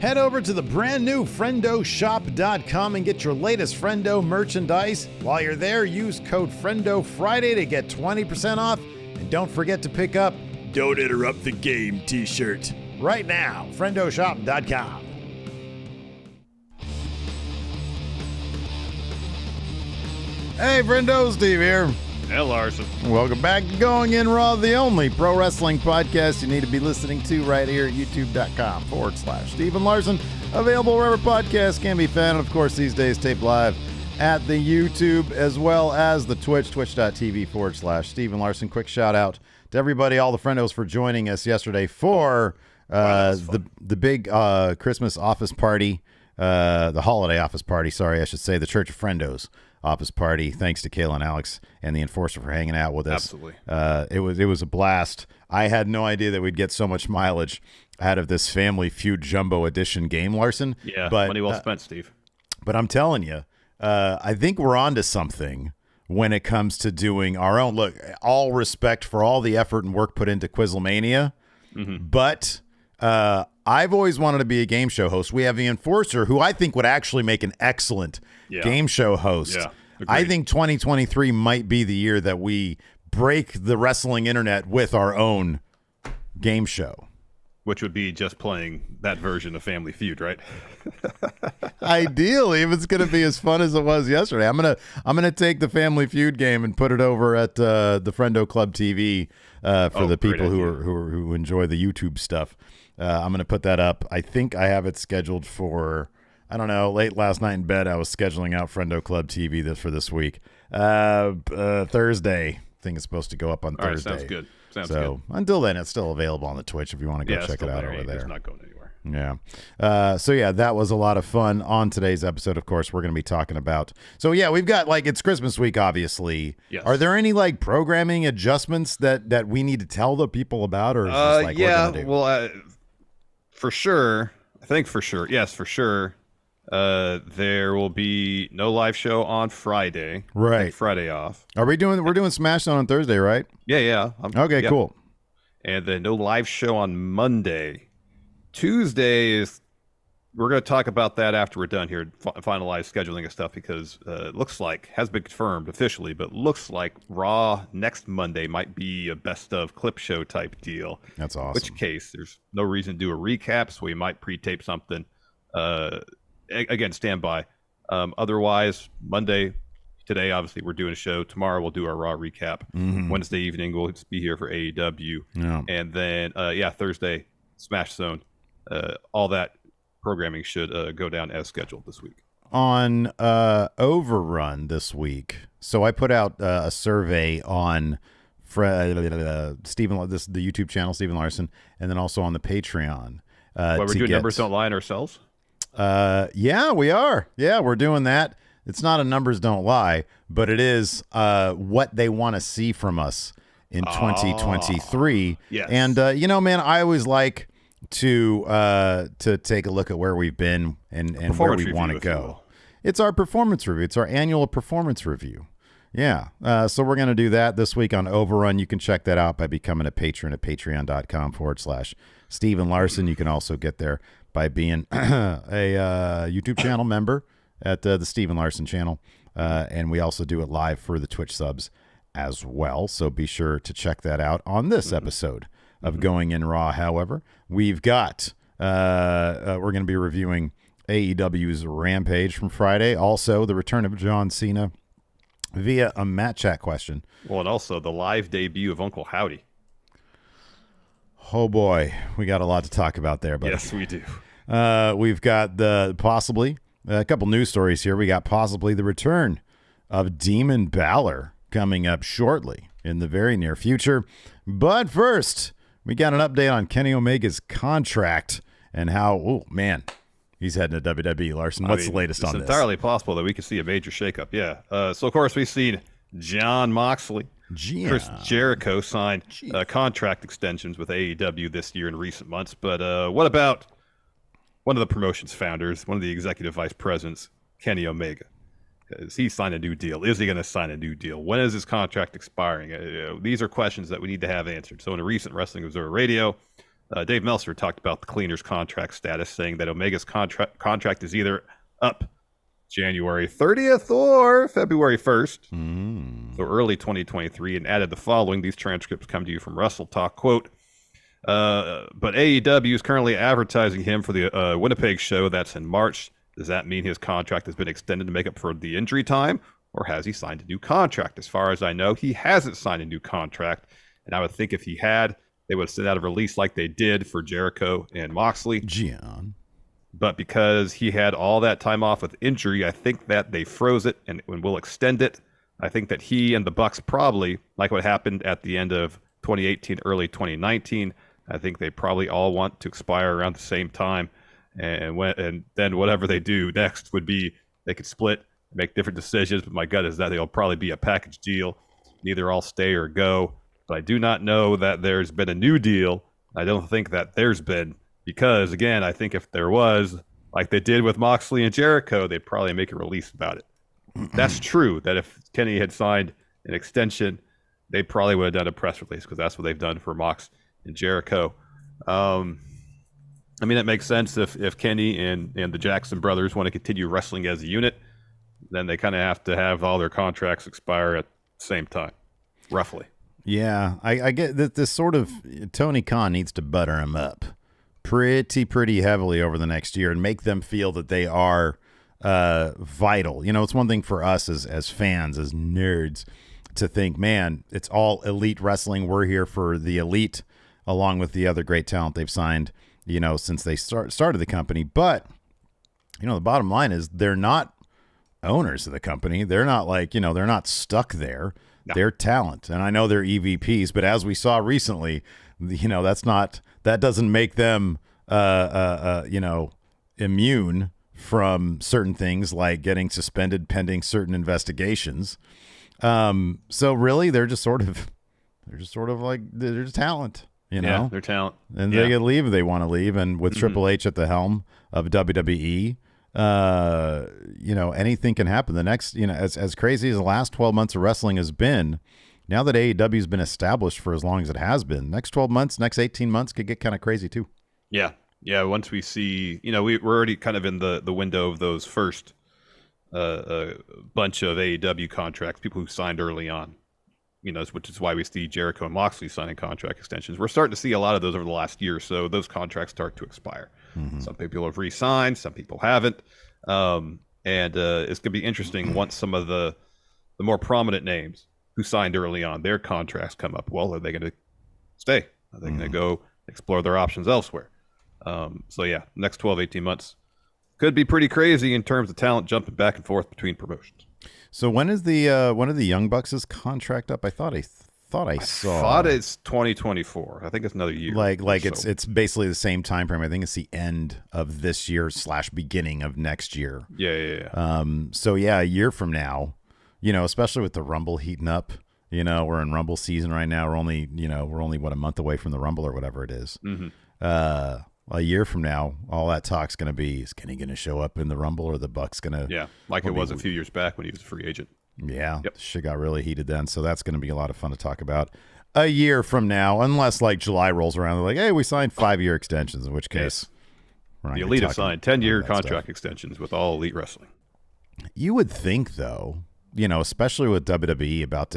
Head over to the brand new FriendoShop.com and get your latest Friendo merchandise. While you're there, use code FriendoFriday to get 20% off. And don't forget to pick up Don't Interrupt the Game t-shirt right now. FriendoShop.com. Hey, Friendo, Steve here. Hey, Larson. Welcome back to Going In Raw, the only pro wrestling podcast you need to be listening to right here at youtube.com/Steven Larson. Available wherever podcasts can be found. And of course, these days taped live at the YouTube as well as the Twitch, twitch.tv/Steven Larson. Quick shout out to everybody, all the friendos for joining us yesterday for the big Christmas office party, the holiday office party, sorry, I should say, the Church of Friendos office party. Thanks to Kayla and Alex and the Enforcer for hanging out with us. Absolutely. It was a blast. I had no idea that we'd get so much mileage out of this Family Feud Jumbo Edition game, Larson. Yeah, but, money well spent, Steve. But I'm telling you, I think we're onto something when it comes to doing our own. Look, all respect for all the effort and work put into Quizlemania, but I've always wanted to be a game show host. We have the Enforcer, who I think would actually make an excellent game show host. Yeah, I think 2023 might be the year that we break the wrestling internet with our own game show. Which would be just playing that version of Family Feud, right? Ideally, if it's going to be as fun as it was yesterday. I'm gonna take the Family Feud game and put it over at the Friendo Club TV for the people who enjoy the YouTube stuff. I'm going to put that up. I think I have it scheduled for, I don't know, late last night in bed, I was scheduling out Friendo Club TV for this week. Thursday. I think it's supposed to go up on Thursday. All right, sounds good. Sounds good. Until then, it's still available on the Twitch if you want to go check it out over there. It's not going anywhere. Yeah. So, yeah, that was a lot of fun. On today's episode, of course, we're going to be talking about. So, yeah, we've got, it's Christmas week, obviously. Yes. Are there any, programming adjustments that we need to tell the people about? Or is this, yeah, well, for sure. I think for sure. Yes, for sure. There will be no live show on Friday. Right. Friday off. We're doing Smackdown on Thursday, right? Yeah. Okay, cool. And then no live show on Monday. Tuesday is, we're going to talk about that after we're done here, finalize scheduling and stuff, because it looks like, has been confirmed officially, but looks like Raw next Monday might be a best of clip show type deal. That's awesome. Which case, there's no reason to do a recap, so we might pre-tape something. Again, stand by. Otherwise, Monday, today, obviously, we're doing a show. Tomorrow, we'll do our Raw recap. Wednesday evening, we'll be here for AEW. Yeah. And then, Thursday, Smash Zone. All that programming should go down as scheduled this week. On Overrun this week, so I put out a survey on the YouTube channel, Steven Larson, and then also on the Patreon. We're doing Numbers Don't Lie on ourselves? Yeah, we are. Yeah, we're doing that. It's not a Numbers Don't Lie, but it is what they want to see from us in 2023. Yes. And, man, I always like to take a look at where we've been and where we want to go. It's our performance review. It's our annual performance review. Yeah. So we're going to do that this week on Overrun. You can check that out by becoming a patron at patreon.com/Steven Larson. You can also get there by being a YouTube channel member at the Steven Larson channel. And we also do it live for the Twitch subs as well. So be sure to check that out on this episode of Going In Raw. However, we've got, we're going to be reviewing AEW's Rampage from Friday. Also, the return of John Cena via a Matt Chat question. Well, and also the live debut of Uncle Howdy. Oh boy, we got a lot to talk about there, buddy. Yes, we do. We've got possibly a couple news stories here. We got possibly the return of Demon Balor coming up shortly in the very near future. But first, we got an update on Kenny Omega's contract and how, oh man, he's heading to WWE. Larson, what's the latest on this? It's entirely possible that we could see a major shakeup. Yeah. So of course we've seen Jon Moxley, Chris Jericho sign contract extensions with AEW this year in recent months. But what about one of the promotion's founders, one of the executive vice presidents, Kenny Omega? Has he signed a new deal? Is he going to sign a new deal? When is his contract expiring? These are questions that we need to have answered. So in a recent Wrestling Observer Radio, Dave Meltzer talked about the cleaners contract status, saying that Omega's contract is either up January 30th or February 1st, so early 2023, and added the following. These transcripts come to you from Wrestle Talk. Quote, but AEW is currently advertising him for the Winnipeg show that's in March. Does that mean his contract has been extended to make up for the injury time, or has he signed a new contract? As far as I know, he hasn't signed a new contract, and I would think if he had, they would have sent out a release like they did for Jericho and Moxley. Gian. But because he had all that time off with injury, I think that they froze it and will extend it. I think that he and the Bucks probably, like what happened at the end of 2018, early 2019, I think they probably all want to expire around the same time. And then whatever they do next would be they could split, make different decisions. But my gut is that they'll probably be a package deal. Either all stay or go. But I do not know that there's been a new deal. I don't think that there's been, because, again, I think if there was, like they did with Moxley and Jericho, they'd probably make a release about it. That's true, that if Kenny had signed an extension, they probably would have done a press release, because that's what they've done for Mox and Jericho. I mean, it makes sense if Kenny and the Jackson brothers want to continue wrestling as a unit, then they kind of have to have all their contracts expire at the same time, roughly. Yeah, I get that this sort of Tony Khan needs to butter him up pretty heavily over the next year and make them feel that they are vital. You know, it's one thing for us as fans, as nerds, to think, man, it's all elite wrestling. We're here for the elite, along with the other great talent they've signed, you know, since they started the company. But, you know, the bottom line is they're not owners of the company. They're not like, you know, they're not stuck there. No. They're talent. And I know they're EVPs, but as we saw recently, you know, that doesn't make them, you know, immune from certain things like getting suspended pending certain investigations. So really they're just sort of like, they're just talent, you know? Yeah, they're talent. And they can leave if they want to leave. And with Triple H at the helm of WWE, you know, anything can happen. The next, you know, as crazy as the last 12 months of wrestling has been, now that AEW has been established for as long as it has been, next 12 months, next 18 months could get kind of crazy too. Yeah. Yeah. Once we see, you know, we're already kind of in the window of those first bunch of AEW contracts, people who signed early on, you know, which is why we see Jericho and Moxley signing contract extensions. We're starting to see a lot of those over the last year. So those contracts start to expire. Some people have re-signed, some people haven't. And it's going to be interesting once some of the more prominent names who signed early on, their contracts come up. Well, are they going to stay? Are they going to go explore their options elsewhere? So yeah, next 12, 18 months could be pretty crazy in terms of talent jumping back and forth between promotions. So when is the one of the Young Bucks' contract up? I thought I saw it's 2024. I think it's another year. Like it's basically the same time frame. I think it's the end of this year / beginning of next year. Yeah. So yeah, a year from now, you know, especially with the Rumble heating up, you know, we're in Rumble season right now. We're only what, a month away from the Rumble or whatever it is. A year from now, all that talk's going to be, is Kenny going to show up in the Rumble, or the Bucks going to? Yeah, like it was a few years back when he was a free agent. Yeah, shit got really heated then, so that's going to be a lot of fun to talk about a year from now, unless like July rolls around, they're like, hey, we signed 5-year extensions, in which case the Elite have signed 10-year contract extensions with all Elite Wrestling. You would think, though, you know, especially with WWE about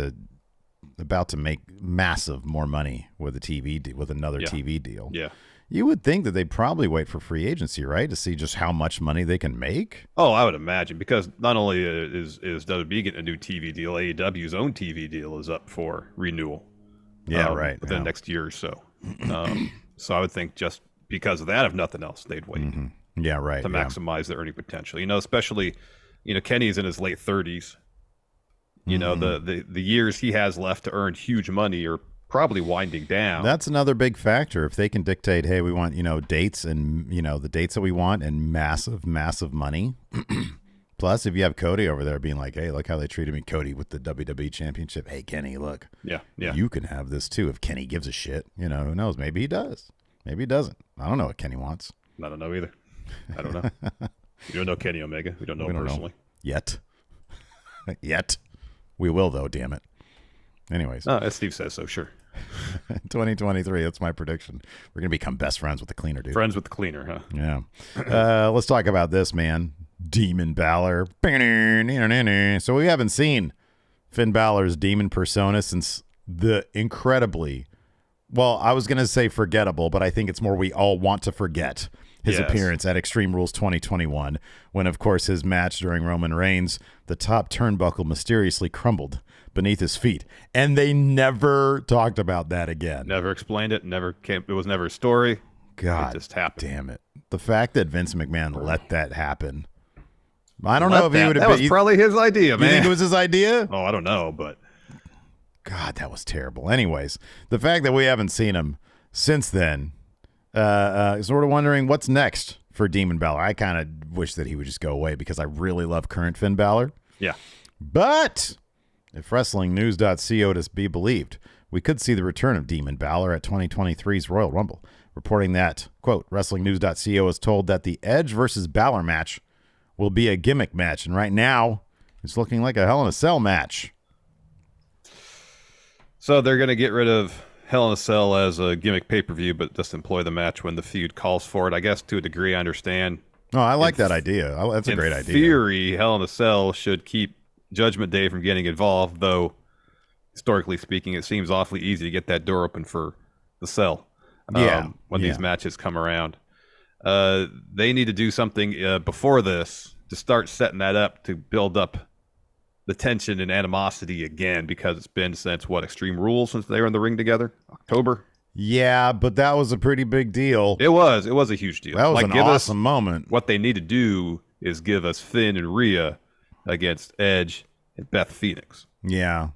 to make massive more money with another TV deal. Yeah. You would think that they'd probably wait for free agency, right, to see just how much money they can make? Oh, I would imagine, because not only is WWE getting a new TV deal, AEW's own TV deal is up for renewal. Yeah, within the next year or so. So I would think just because of that, if nothing else, they'd wait. Yeah, right. To maximize their earning potential. You know, especially, you know, Kenny's in his late 30s. You know, the years he has left to earn huge money are probably winding down. That's another big factor. If they can dictate, hey, we want, you know, dates and, you know, the dates that we want and massive money. Plus, if you have Cody over there being like, hey, look how they treated me, Cody, with the WWE Championship. Hey, Kenny, look. Yeah. You can have this too if Kenny gives a shit. You know, who knows? Maybe he does. Maybe he doesn't. I don't know what Kenny wants. I don't know either. I don't know. We don't know Kenny Omega. We don't know him personally. Yet. We will, though, damn it. Anyways. As Steve says so, sure. 2023. That's my prediction. We're gonna become best friends with the cleaner, dude. Friends with the cleaner, huh? Yeah. Let's talk about this, man. Demon Balor. So we haven't seen Finn Balor's demon persona since the incredibly, well, I was gonna say forgettable, but I think it's more we all want to forget his appearance at Extreme Rules 2021, when, of course, his match during Roman Reigns, the top turnbuckle mysteriously crumbled beneath his feet. And they never talked about that again. Never explained it. Never came. It was never a story. God, it just happened. Damn it. The fact that Vince McMahon let that happen. I don't know if he would have been. That was probably his idea, man. You think it was his idea? Oh, I don't know, but. God, that was terrible. Anyways, the fact that we haven't seen him since then, sort of wondering what's next for Demon Balor. I kind of wish that he would just go away because I really love current Finn Balor. Yeah. But if WrestlingNews.co is to be believed, we could see the return of Demon Balor at 2023's Royal Rumble, reporting that, quote, WrestlingNews.co is told that the Edge versus Balor match will be a gimmick match. And right now, it's looking like a Hell in a Cell match. So they're going to get rid of Hell in a Cell as a gimmick pay-per-view, but just employ the match when the feud calls for it. I guess to a degree I understand. Oh, I like that idea. That's a great idea. In theory, Hell in a Cell should keep Judgment Day from getting involved, though historically speaking, it seems awfully easy to get that door open for the Cell when these matches come around. They need to do something before this to start setting that up to build up the tension and animosity again, because it's been since Extreme Rules since they were in the ring together, October. Yeah, but that was a pretty big deal. It was a huge deal. That was an awesome moment. What they need to do is give us Finn and Rhea against Edge and Beth Phoenix. Yeah,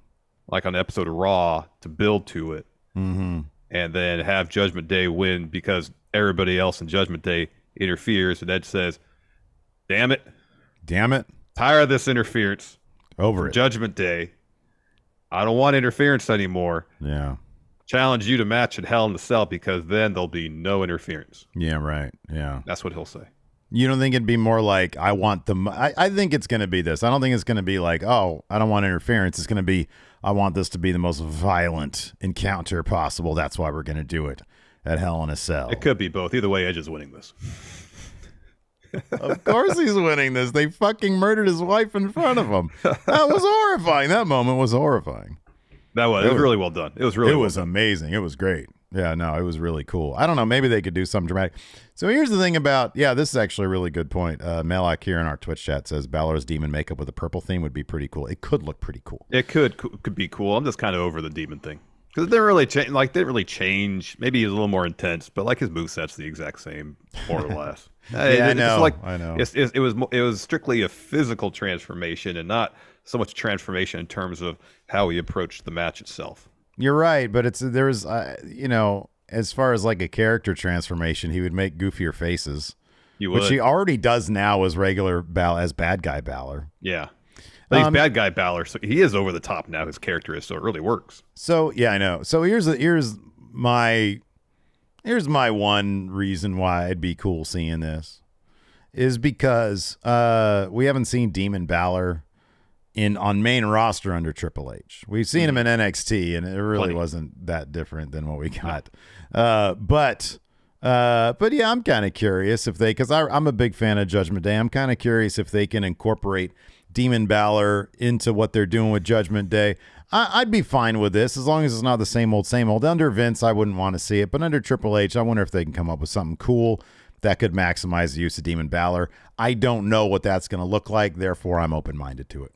like on an episode of Raw to build to it, and then have Judgment Day win because everybody else in Judgment Day interferes, and Edge says, "Damn it, tired of this interference." Over it. Judgment Day. I don't want interference anymore. Yeah. Challenge you to match at Hell in the Cell because then there'll be no interference. Yeah, right. Yeah. That's what he'll say. You don't think it'd be more like, I want I think it's going to be this. I don't think it's going to be like, oh, I don't want interference. It's going to be, I want this to be the most violent encounter possible. That's why we're going to do it at Hell in a Cell. It could be both. Either way, Edge is winning this. Of course he's winning this. They fucking murdered his wife in front of him. That was horrifying. That moment was horrifying. It was really well done. It was amazing. It was great. Yeah, no, it was really cool. I don't know. Maybe they could do something dramatic. So here's the thing about, this is actually a really good point. Malak here in our Twitch chat says Balor's demon makeup with a purple theme would be pretty cool. It could look pretty cool. It could be cool. I'm just kind of over the demon thing. Because it didn't really change. Maybe he's a little more intense, but like his moveset's the exact same, more or less. I know. I know. It was strictly a physical transformation and not so much transformation in terms of how he approached the match itself. You're right, but there's as far as like a character transformation, he would make goofier faces, which he already does now as as bad guy Balor. Yeah. But he's bad guy Balor, so he is over the top now. His character is, so it really works. So yeah, I know. So here's my one reason why it'd be cool seeing this is because we haven't seen Demon Balor on main roster under Triple H. We've seen him in NXT, and it really wasn't that different than what we got. But yeah, I'm kind of curious if because I'm a big fan of Judgment Day. I'm kind of curious if they can incorporate Demon Balor into what they're doing with Judgment Day. I'd be fine with this as long as it's not the same old. Under Vince, I wouldn't want to see it, but under Triple H, I wonder if they can come up with something cool that could maximize the use of Demon Balor. I don't know what that's going to look like, therefore I'm open-minded to it.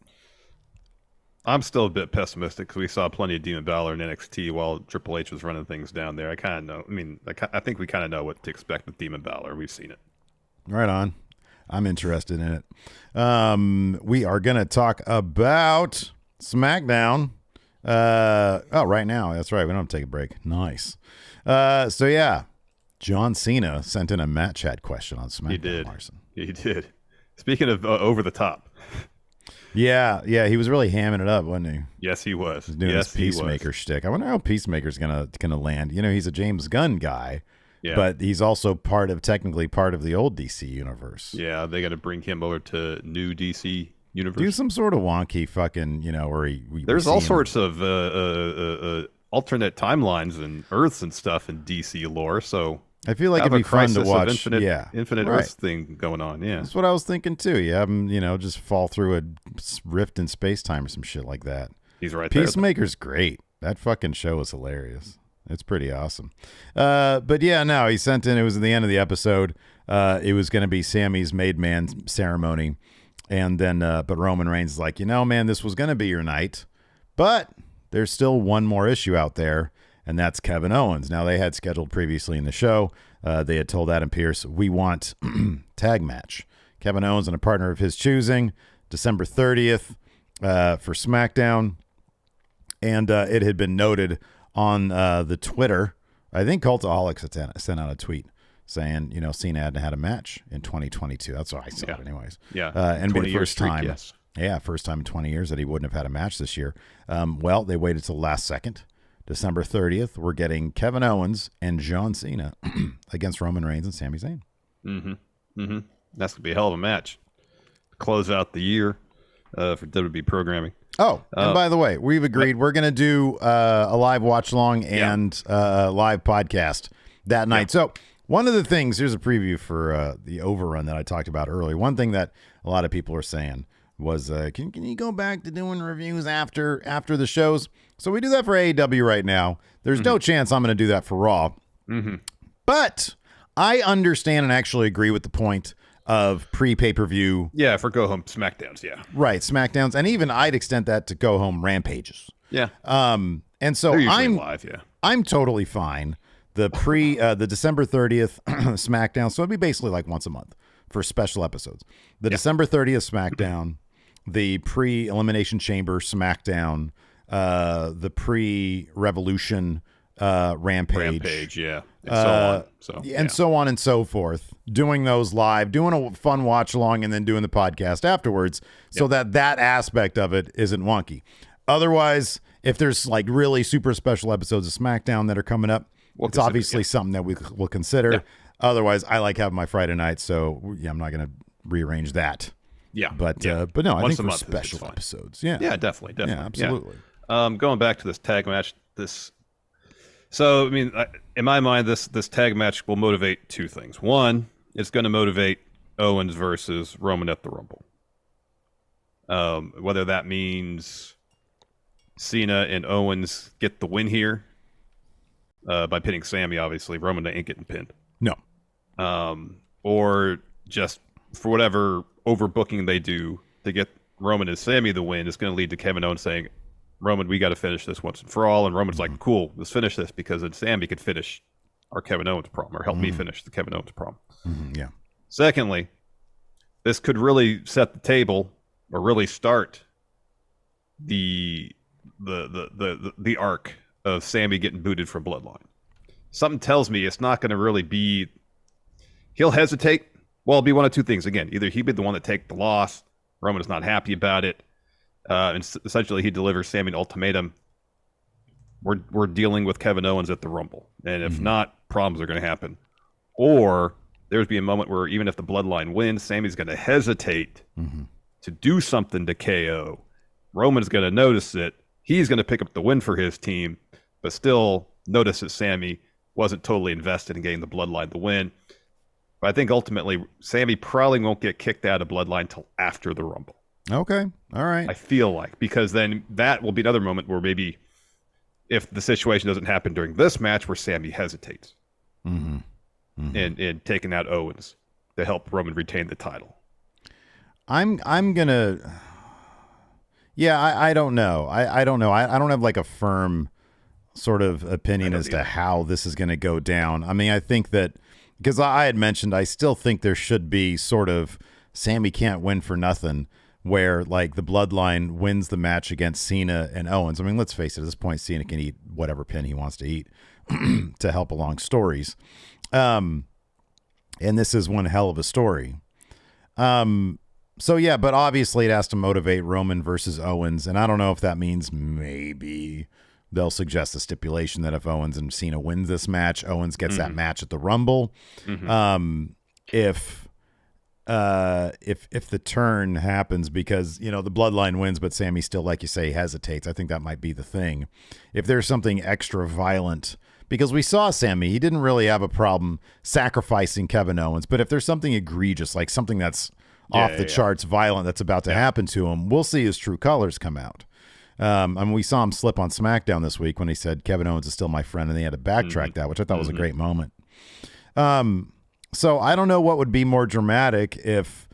I'm still a bit pessimistic because we saw plenty of Demon Balor in NXT while Triple H was running things down there. I kind of know. I mean, I think we kind of know what to expect with Demon Balor. We've seen it. Right on. I'm interested in it. We are going to talk about SmackDown. Right now. That's right. We don't have to take a break. Nice. So, yeah. John Cena sent in a Matt Chat question on SmackDown. He did. Larson. He did. Speaking of over the top. Yeah. He was really hamming it up, wasn't he? Yes, he was. He was doing his Peacemaker shtick. I wonder how Peacemaker's gonna land. He's a James Gunn guy. Yeah. But he's also technically part of the old DC universe. Yeah, they got to bring him over to new DC universe. Do some sort of wonky fucking, where there's all sorts of alternate timelines and Earths and stuff in DC lore, so I feel like it'd be fun to watch. Infinite Earth thing going on. Yeah, that's what I was thinking too. You have him, just fall through a rift in space time or some shit like that. He's right. Peacemaker's great. That fucking show was hilarious. It's pretty awesome. But yeah, no, he sent in. It was at the end of the episode. It was going to be Sammy's made man ceremony, and then but Roman Reigns is like, man, this was going to be your night, but there's still one more issue out there. And that's Kevin Owens. Now, they had scheduled previously in the show. They had told Adam Pearce, we want tag match. Kevin Owens and a partner of his choosing, December 30th for SmackDown. And it had been noted on the Twitter. I think Cultaholics had sent out a tweet saying, Cena hadn't had a match in 2022. That's what I saw it anyways. Yeah. And be the first time. Yes. Yeah, first time in 20 years that he wouldn't have had a match this year. Well, they waited till the last second. December 30th, we're getting Kevin Owens and John Cena against Roman Reigns and Sami Zayn. Mm-hmm. Mm-hmm. That's going to be a hell of a match. Close out the year for WWE programming. Oh, and by the way, we've agreed we're going to do a live watch-along and a live podcast that night. So one of the things, here's a preview for the overrun that I talked about earlier. One thing that a lot of people are saying was, can you go back to doing reviews after the shows? So we do that for AEW right now. There's no chance I'm going to do that for Raw. Mm-hmm. But I understand and actually agree with the point of pre-pay-per-view. Yeah, for go-home SmackDowns, yeah. Right, SmackDowns. And even I'd extend that to go-home Rampages. Yeah. And so I'm live, I'm totally fine. The December 30th SmackDown, so it'd be basically like once a month for special episodes. The December 30th SmackDown, the pre-Elimination Chamber SmackDown, the pre-Revolution Rampage, and so on and so forth. Doing those live, doing a fun watch along, and then doing the podcast afterwards, so that aspect of it isn't wonky. Otherwise, if there's like really super special episodes of SmackDown that are coming up, it's obviously something that we will consider. Yeah. Otherwise, I like having my Friday night, so I'm not going to rearrange that. Yeah, but no, I think for special episodes, definitely, yeah, absolutely. Going back to this tag match, so I mean, in my mind, this tag match will motivate two things. One, it's going to motivate Owens versus Roman at the Rumble. Whether that means Cena and Owens get the win here by pinning Sammy, obviously Roman ain't getting pinned. No. Or just for whatever overbooking they do to get Roman and Sammy the win is going to lead to Kevin Owens saying, Roman, we got to finish this once and for all. And Roman's like, cool, let's finish this because then Sammy could finish our Kevin Owens problem or help me finish the Kevin Owens problem. Yeah. Secondly, this could really set the table or really start the arc of Sammy getting booted from Bloodline. Something tells me it's not going to really be. He'll hesitate. Well, it'll be one of two things. Again, either he'd be the one to take the loss. Roman is not happy about it. And essentially, he delivers Sammy an ultimatum. We're dealing with Kevin Owens at the Rumble. And if not, problems are going to happen. Or there's be a moment where even if the Bloodline wins, Sammy's going to hesitate to do something to KO. Roman's going to notice it. He's going to pick up the win for his team, but still notice that Sammy wasn't totally invested in getting the Bloodline the win. But I think ultimately, Sammy probably won't get kicked out of Bloodline until after the Rumble. Okay. All right. I feel like, because then that will be another moment where maybe if the situation doesn't happen during this match where Sammy hesitates and taking out Owens to help Roman retain the title. I'm gonna. Yeah, I don't know. I don't know. I don't have like a firm sort of opinion as to how this is going to go down. I mean, I think that because I had mentioned, I still think there should be sort of Sammy can't win for nothing, where like the Bloodline wins the match against Cena and Owens. I mean, let's face it, at this point, Cena can eat whatever pin he wants to eat to help along stories. And this is one hell of a story. So yeah, but obviously it has to motivate Roman versus Owens. And I don't know if that means maybe they'll suggest a stipulation that if Owens and Cena wins this match, Owens gets that match at the Rumble. If if the turn happens, because the bloodline wins, but Sammy still, like you say, hesitates. I think that might be the thing. If there's something extra violent, because we saw Sammy, he didn't really have a problem sacrificing Kevin Owens, but if there's something egregious, like something that's off the charts violent that's about to happen to him, we'll see his true colors come out. We saw him slip on SmackDown this week when he said Kevin Owens is still my friend, and they had to backtrack that, which I thought was a great moment. So I don't know what would be more dramatic if,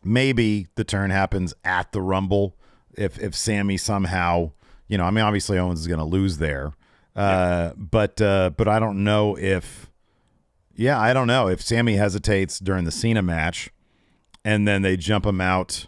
maybe the turn happens at the Rumble. If Sammy somehow, obviously Owens is going to lose there. But I don't know if Sammy hesitates during the Cena match and then they jump him out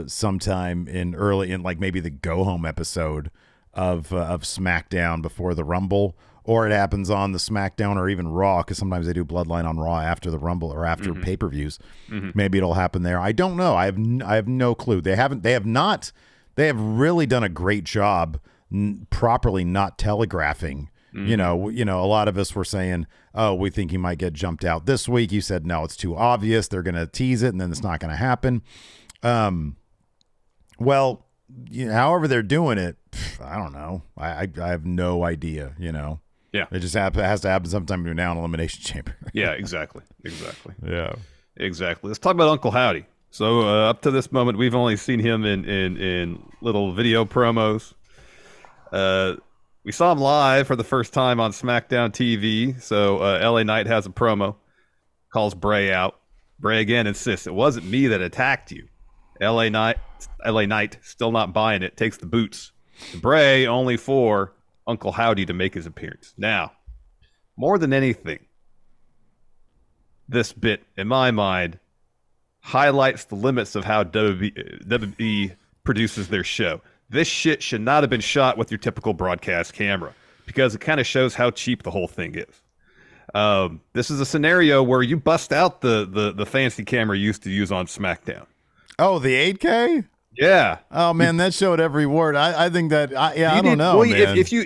sometime in like maybe the go home episode of SmackDown before the Rumble. Or it happens on the SmackDown or even Raw, because sometimes they do Bloodline on Raw after the Rumble or after pay-per-views. Maybe it'll happen there. I don't know. I have no clue. They have really done a great job properly not telegraphing. A lot of us were saying, oh, we think he might get jumped out this week. You said, no, it's too obvious. They're going to tease it, and then it's not going to happen. However they're doing it, I don't know. I have no idea, Yeah. It just has to happen sometime between now and Elimination Chamber. Yeah, exactly. Yeah. Exactly. Let's talk about Uncle Howdy. So up to this moment, we've only seen him in little video promos. We saw him live for the first time on SmackDown TV. So LA Knight has a promo, calls Bray out. Bray again insists, it wasn't me that attacked you. LA Knight still not buying it, takes the boots. Bray only for Uncle Howdy to make his appearance. Now, more than anything, this bit, in my mind, highlights the limits of how WWE produces their show. This shit should not have been shot with your typical broadcast camera, because it kind of shows how cheap the whole thing is. This is a scenario where you bust out the fancy camera you used to use on SmackDown. Oh, the 8K? Yeah. Oh man, that showed every word. I think that. I don't know. Well, man. If you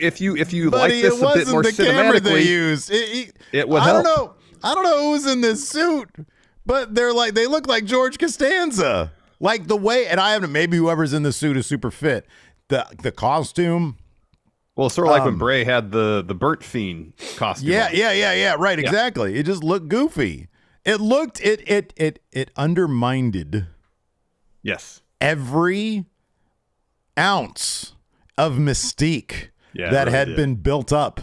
like this a bit more the camera they cinematically, used. It would help. I don't know who's in this suit, but they look like George Costanza. Like the way, and maybe whoever's in the suit is super fit. The costume. Well, sort of like when Bray had the Burnt Fiend costume. Yeah. Right, exactly. It just looked goofy. It undermined. Yes. Every ounce of mystique that had been built up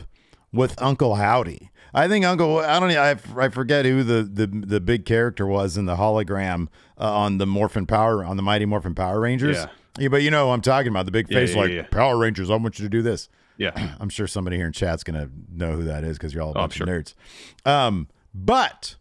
with Uncle Howdy. I think I forget who the big character was in the hologram on the Mighty Morphin Power Rangers. Yeah, but who I'm talking about, the big face Power Rangers, I want you to do this. Yeah. I'm sure somebody here in chat's going to know who that is, because you're all a bunch of nerds. But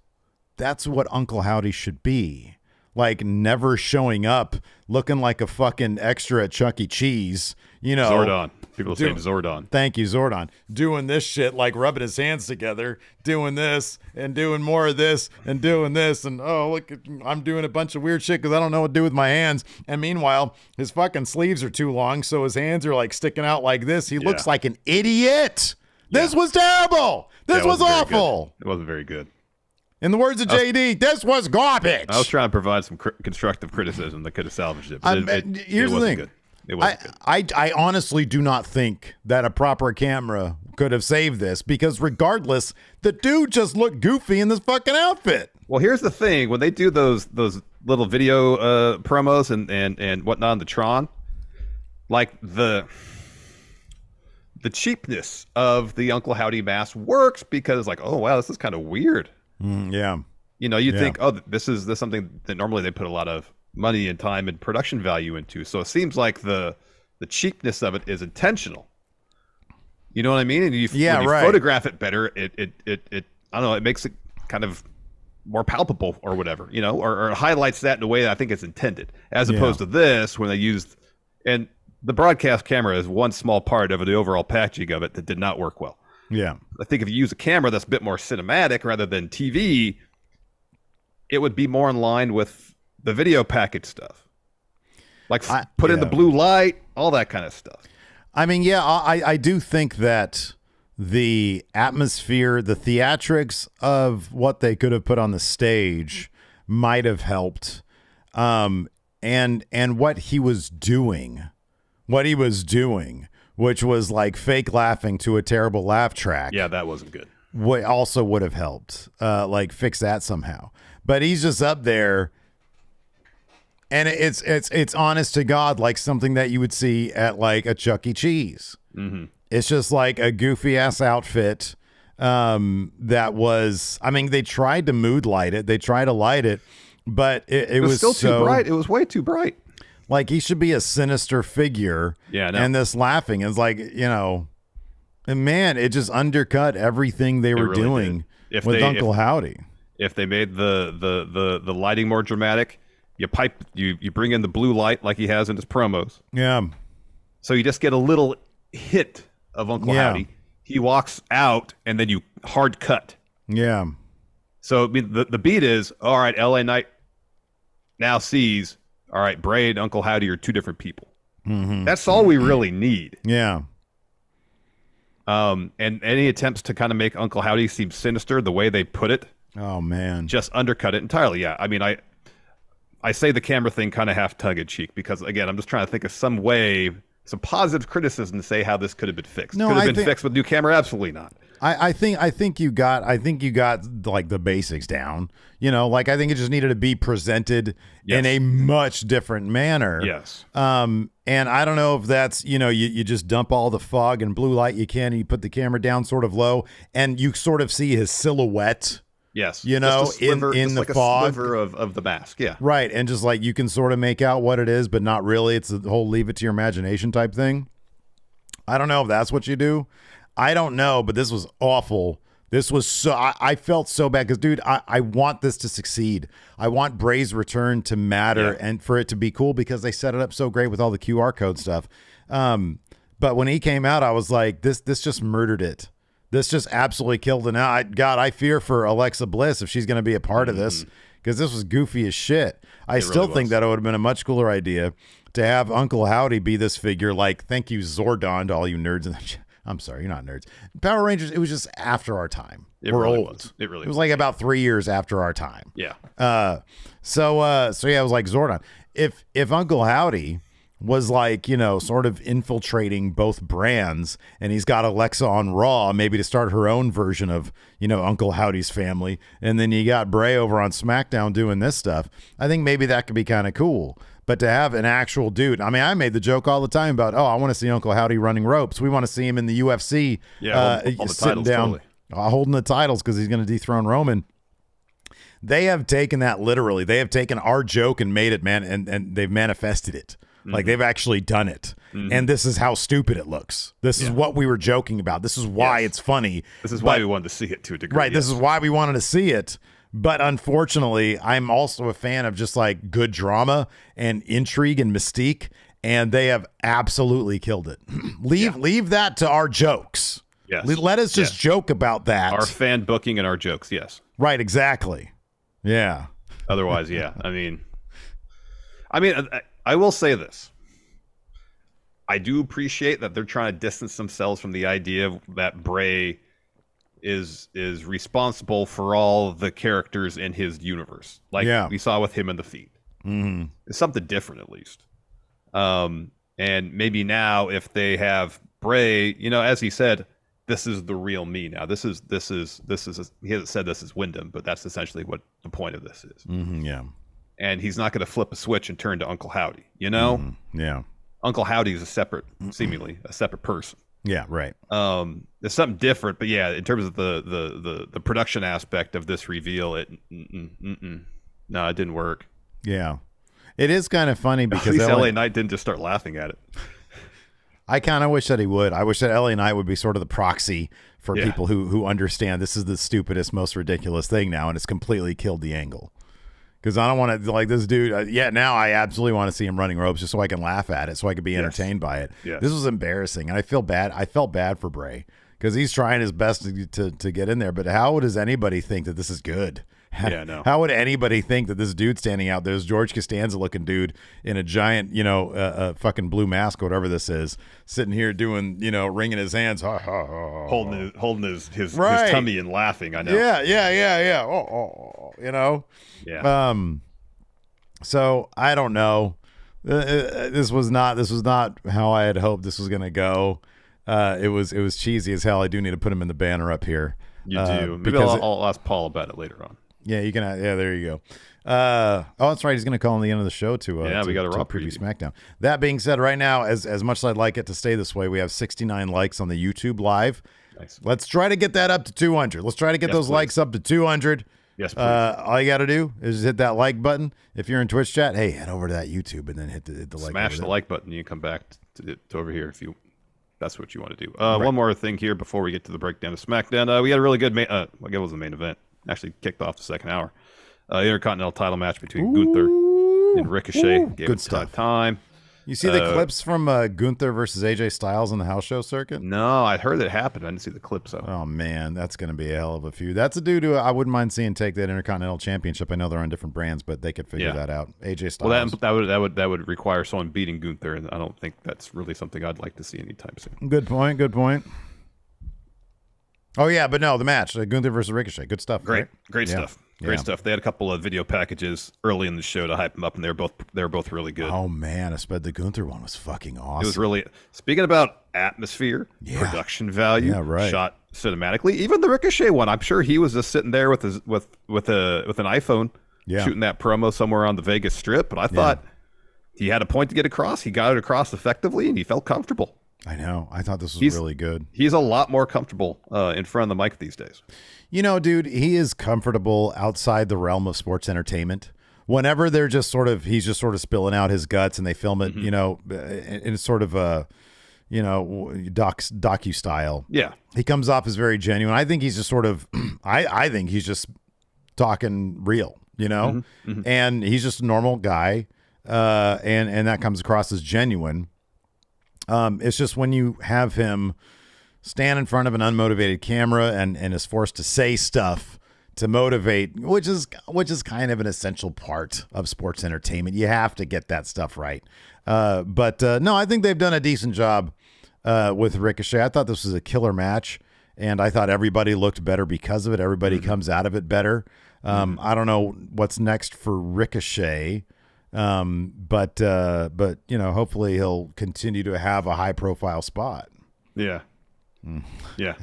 that's what Uncle Howdy should be. Like, never showing up looking like a fucking extra at Chuck E. Cheese, Zordon. People saying Zordon. Thank you, Zordon. Doing this shit, like rubbing his hands together, doing this and doing more of this and doing this. And, oh, look, I'm doing a bunch of weird shit because I don't know what to do with my hands. And meanwhile, his fucking sleeves are too long, so his hands are like sticking out like this. He looks like an idiot. This was terrible. This was awful. It wasn't very good. In the words of JD, this was garbage. I was trying to provide some constructive criticism that could have salvaged it. But here's the thing. Good. It wasn't good. I honestly do not think that a proper camera could have saved this, because regardless, the dude just looked goofy in this fucking outfit. Well, here's the thing. When they do those little video promos and whatnot on the Tron, like the cheapness of the Uncle Howdy mask works, because it's like, oh, wow, this is kind of weird. Yeah. You think, oh, this is something that normally they put a lot of money and time and production value into. So it seems like the cheapness of it is intentional. You know what I mean? And when you photograph it better, it I don't know, it makes it kind of more palpable or whatever, or it highlights that in a way that I think it's intended, as opposed to this, when they used, and the broadcast camera is one small part of the overall packaging of it that did not work well. Yeah. I think if you use a camera that's a bit more cinematic rather than TV, it would be more in line with the video package stuff. Like put in the blue light, all that kind of stuff. I mean, I do think that the atmosphere, the theatrics of what they could have put on the stage might have helped. And what he was doing, which was like fake laughing to a terrible laugh track. Yeah, that wasn't good. What also would have helped, like fix that somehow. But he's just up there, and it's honest to God, like something that you would see at like a Chuck E. Cheese. Mm-hmm. It's just like a goofy ass outfit. That was, I mean, they tried to mood light it, they tried to light it, but it was still so too bright. It was way too bright. Like he should be a sinister figure. Yeah, no. And this laughing is like, and man, it just undercut everything they were really doing with Uncle Howdy. If they made the lighting more dramatic, you bring in the blue light like he has in his promos. Yeah. So you just get a little hit of Uncle Howdy. He walks out, and then you hard cut. Yeah. So I mean, the beat is, all right, LA Knight now sees, all right, Bray and Uncle Howdy are two different people. Mm-hmm. That's all we really need. Yeah. And any attempts to kind of make Uncle Howdy seem sinister, the way they put it, oh man, just undercut it entirely. Yeah, I mean, I say the camera thing kind of half tongue-in-cheek because, again, I'm just trying to think of some way, some positive criticism to say how this could have been fixed. No, could have been fixed with new camera? Absolutely not. I think you got like the basics down. Like I think it just needed to be presented in a much different manner. Yes. And I don't know if that's, you just dump all the fog and blue light you can, and you put the camera down sort of low, and you sort of see his silhouette. Yes. In the like fog. A sliver of the mask. Yeah. Right. And just like you can sort of make out what it is, but not really. It's the whole leave it to your imagination type thing. I don't know if that's what you do. I don't know, but this was awful. This was so, I felt so bad because, dude, I want this to succeed. I want Bray's return to matter and for it to be cool because they set it up so great with all the QR code stuff. But when he came out, I was like, this just murdered it. This just absolutely killed it. Now, I fear for Alexa Bliss if she's going to be a part of this because this was goofy as shit. I still think that it would have been a much cooler idea to have Uncle Howdy be this figure. Like, thank you, Zordon, to all you nerds. I'm sorry, you're not nerds. Power Rangers, it was just after our time. We're old. It really was like about 3 years after our time. Yeah. So yeah, it was like Zordon. If Uncle Howdy was like, sort of infiltrating both brands, and he's got Alexa on Raw, maybe to start her own version of, Uncle Howdy's family, and then you got Bray over on SmackDown doing this stuff, I think maybe that could be kind of cool. But to have an actual dude, I mean, I made the joke all the time about, I want to see Uncle Howdy running ropes. We want to see him in the UFC, sitting down, holding the titles because he's going to dethrone Roman. They have taken that literally. They have taken our joke and made it, man, and they've manifested it. Mm-hmm. Like they've actually done it. Mm-hmm. And this is how stupid it looks. This is what we were joking about. This is why it's funny. This is why we wanted to see it to a degree. Right. This is why we wanted to see it. But unfortunately, I'm also a fan of just like good drama and intrigue and mystique. And they have absolutely killed it. Leave that to our jokes. Yes. Let us just joke about that. Our fan booking and our jokes. Yes. Right. Exactly. Yeah. Otherwise, yeah. I mean, I will say this. I do appreciate that they're trying to distance themselves from the idea that Bray is responsible for all the characters in his universe. Like we saw with him in the Fiend. Mm-hmm. It's something different, at least. And maybe now if they have Bray, as he said, this is the real me now. This is he hasn't said this is Wyndham, but that's essentially what the point of this is. Mm-hmm, yeah. And he's not going to flip a switch and turn to Uncle Howdy, Mm-hmm. Yeah. Uncle Howdy is seemingly a separate person. Yeah, right. There's something different, but yeah, in terms of the production aspect of this reveal, no, it didn't work. Yeah. It is kind of funny because at least LA Knight didn't just start laughing at it. I kind of wish that he would. I wish that LA Knight would be sort of the proxy for people who understand this is the stupidest, most ridiculous thing now, and it's completely killed the angle. Because I don't want to, like, this dude, now I absolutely want to see him running ropes just so I can laugh at it, so I could be entertained by it. Yes. This was embarrassing, and I feel bad. I felt bad for Bray because he's trying his best to get in there, but how does anybody think that this is good? Yeah, no. How would anybody think that this dude standing out there, this George Costanza looking dude in a giant, fucking blue mask, or whatever this is, sitting here doing, wringing his hands, holding his right. tummy and laughing. I know. Yeah. Yeah. So I don't know. This was not how I had hoped this was going to go. It was cheesy as hell. I do need to put him in the banner up here. You do. Maybe I'll ask Paul about it later on. Yeah, you can. Yeah, there you go. That's right. He's going to call on the end of the show to we got a Raw preview SmackDown. That being said, right now, as much as I'd like it to stay this way, we have 69 likes on the YouTube live. Nice. Let's try to get that up to 200. Let's try to get those likes up to 200. Yes, please. All you got to do is hit that like button. If you're in Twitch chat, hey, head over to that YouTube and then hit the like. Smash the like button. You can come back to over here if that's what you want to do. Right. One more thing here before we get to the breakdown of SmackDown. We had a really good it was the main event. Actually kicked off the second hour. Intercontinental title match between Gunther and Ricochet. Gave good stuff. Time. You see the clips from Gunther versus AJ Styles on the house show circuit? No, I heard it happened. I didn't see the clips of it. Oh, man, that's going to be a hell of a feud. That's a dude who I wouldn't mind seeing take that Intercontinental Championship. I know they're on different brands, but they could figure that out. AJ Styles. Well, that would require someone beating Gunther, and I don't think that's really something I'd like to see anytime soon. Good point. Oh, yeah, but no, the match, Gunther versus Ricochet. Good stuff. Great right? Stuff. Great stuff. They had a couple of video packages early in the show to hype them up, and they were both really good. Oh man, the Gunther one was fucking awesome. It was really, speaking about atmosphere, production value, shot cinematically. Even the Ricochet one, I'm sure he was just sitting there with an iPhone, shooting that promo somewhere on the Vegas Strip. But I thought he had a point to get across. He got it across effectively, and he felt comfortable. I know. I thought this was really good. He's a lot more comfortable in front of the mic these days. Dude, he is comfortable outside the realm of sports entertainment. Whenever they're he's just sort of spilling out his guts and they film it, in sort of a, docu style. Yeah. He comes off as very genuine. I think he's just sort of, I think he's just talking real, and he's just a normal guy. And that comes across as genuine. It's just when you have him stand in front of an unmotivated camera and is forced to say stuff to motivate, which is kind of an essential part of sports entertainment. You have to get that stuff right. But no, I think they've done a decent job with Ricochet. I thought this was a killer match, and I thought everybody looked better because of it. Everybody comes out of it better. I don't know what's next for Ricochet. But hopefully he'll continue to have a high profile spot. Yeah. Yeah.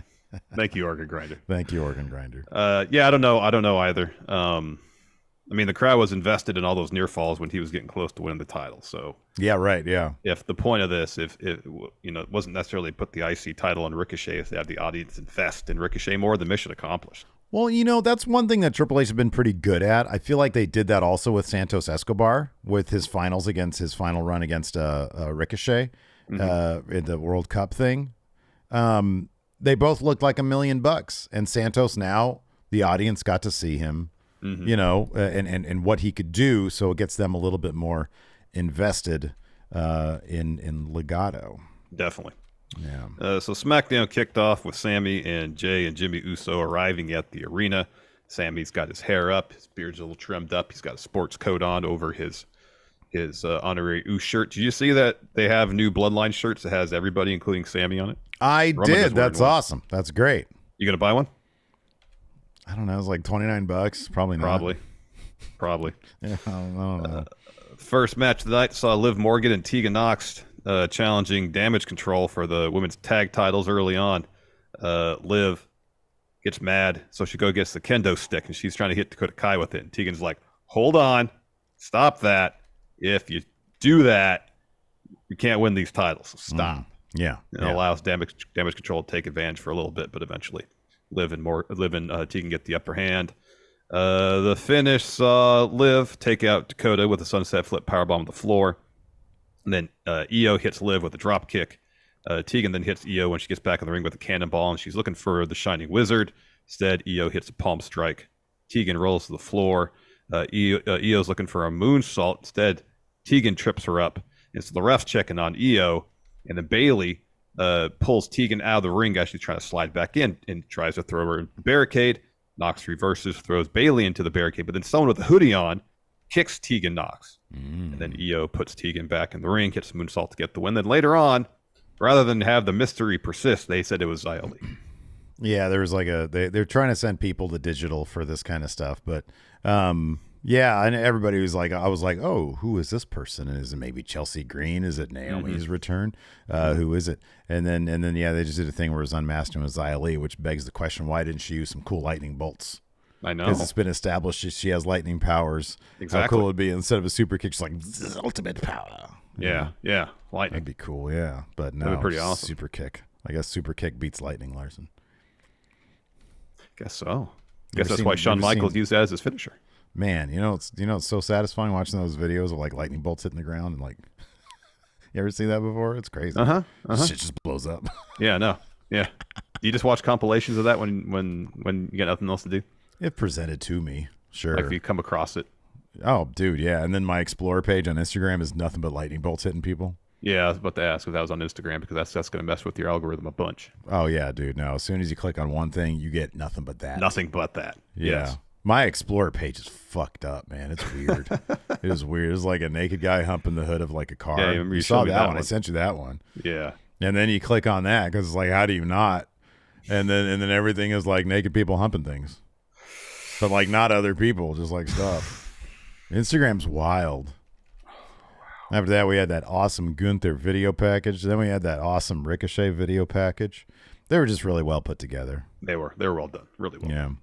Thank you, Organ Grinder. Thank you, Organ Grinder. I don't know either. The crowd was invested in all those near falls when he was getting close to winning the title. So yeah, right. Yeah. If the point of this, if it wasn't necessarily put the IC title on Ricochet, if they have the audience invest in Ricochet more, the mission accomplished. Well, that's one thing that Triple H has been pretty good at. I feel like they did that also with Santos Escobar with his final run against Ricochet in the World Cup thing. They both looked like $1 million, and Santos, now the audience got to see him, and what he could do. So it gets them a little bit more invested in Legado. Definitely. Yeah. So SmackDown kicked off with Sami and Jay and Jimmy Uso arriving at the arena. Sami's got his hair up, his beard's a little trimmed up. He's got a sports coat on over his honorary Uso shirt. Did you see that they have new Bloodline shirts that has everybody, including Sami, on it? I did. That's awesome. That's great. You gonna buy one? I don't know. It was like $29. Probably not. Probably. Yeah, I don't know. First match of the night saw Liv Morgan and Tegan Nox challenging Damage Control for the women's tag titles early on. Liv gets mad, so she gets the kendo stick, and she's trying to hit Dakota Kai with it. And Tegan's like, hold on, stop that. If you do that, you can't win these titles. So stop. Yeah. It allows Damage Control to take advantage for a little bit, but eventually Liv and Tegan get the upper hand. The finish saw Liv take out Dakota with a sunset flip powerbomb on the floor. And then Io hits Liv with a drop kick. Tegan then hits Io when she gets back in the ring with a cannonball, and she's looking for the Shining Wizard. Instead, Io hits a palm strike. Tegan rolls to the floor. Io's looking for a moonsault. Instead, Tegan trips her up. And so the ref's checking on Io, and then Bailey pulls Tegan out of the ring as she's trying to slide back in and tries to throw her in the barricade. Knox reverses, throws Bailey into the barricade, but then someone with a hoodie on kicks Tegan Knox. And then EO puts Tegan back in the ring, hits the moonsault to get the win. Then later on, rather than have the mystery persist, they said it was Xia Li. Yeah, there was like they're trying to send people to digital for this kind of stuff, but yeah, and everybody was like, I was like, oh, who is this person? And is it maybe Chelsea Green? Is it Naomi's return? Who is it? And then yeah, they just did a thing where it was unmasked and it was Xia Li, which begs the question, why didn't she use some cool lightning bolts? I know. Because it's been established she has lightning powers. Exactly. How cool it would be instead of a super kick, she's like, ultimate power. Yeah, lightning. That'd be cool, yeah. But no, that'd be pretty awesome. Super kick. I guess super kick beats lightning, Larson. Guess so. Guess that's why Shawn Michaels used that as his finisher. Man, it's so satisfying watching those videos of like lightning bolts hitting the ground and like, you ever see that before? It's crazy. Shit just blows up. Yeah, no, yeah. Do you just watch compilations of that when you got nothing else to do? If presented to me, sure. Like if you come across it. Oh, dude, yeah. And then my Explorer page on Instagram is nothing but lightning bolts hitting people. Yeah, I was about to ask if that was on Instagram because that's going to mess with your algorithm a bunch. Oh, yeah, dude. No, as soon as you click on one thing, you get nothing but that. Nothing but that. Yeah. Yes. My Explorer page is fucked up, man. It's weird. It is weird. It's like a naked guy humping the hood of like a car. Yeah, you saw that one. I sent you that one. Yeah. And then you click on that because it's like, how do you not? And then everything is like naked people humping things. But like not other people, just like stuff. Instagram's wild. After that, we had that awesome Gunther video package. Then we had that awesome Ricochet video package. They were just really well put together. They were well done. Really well done.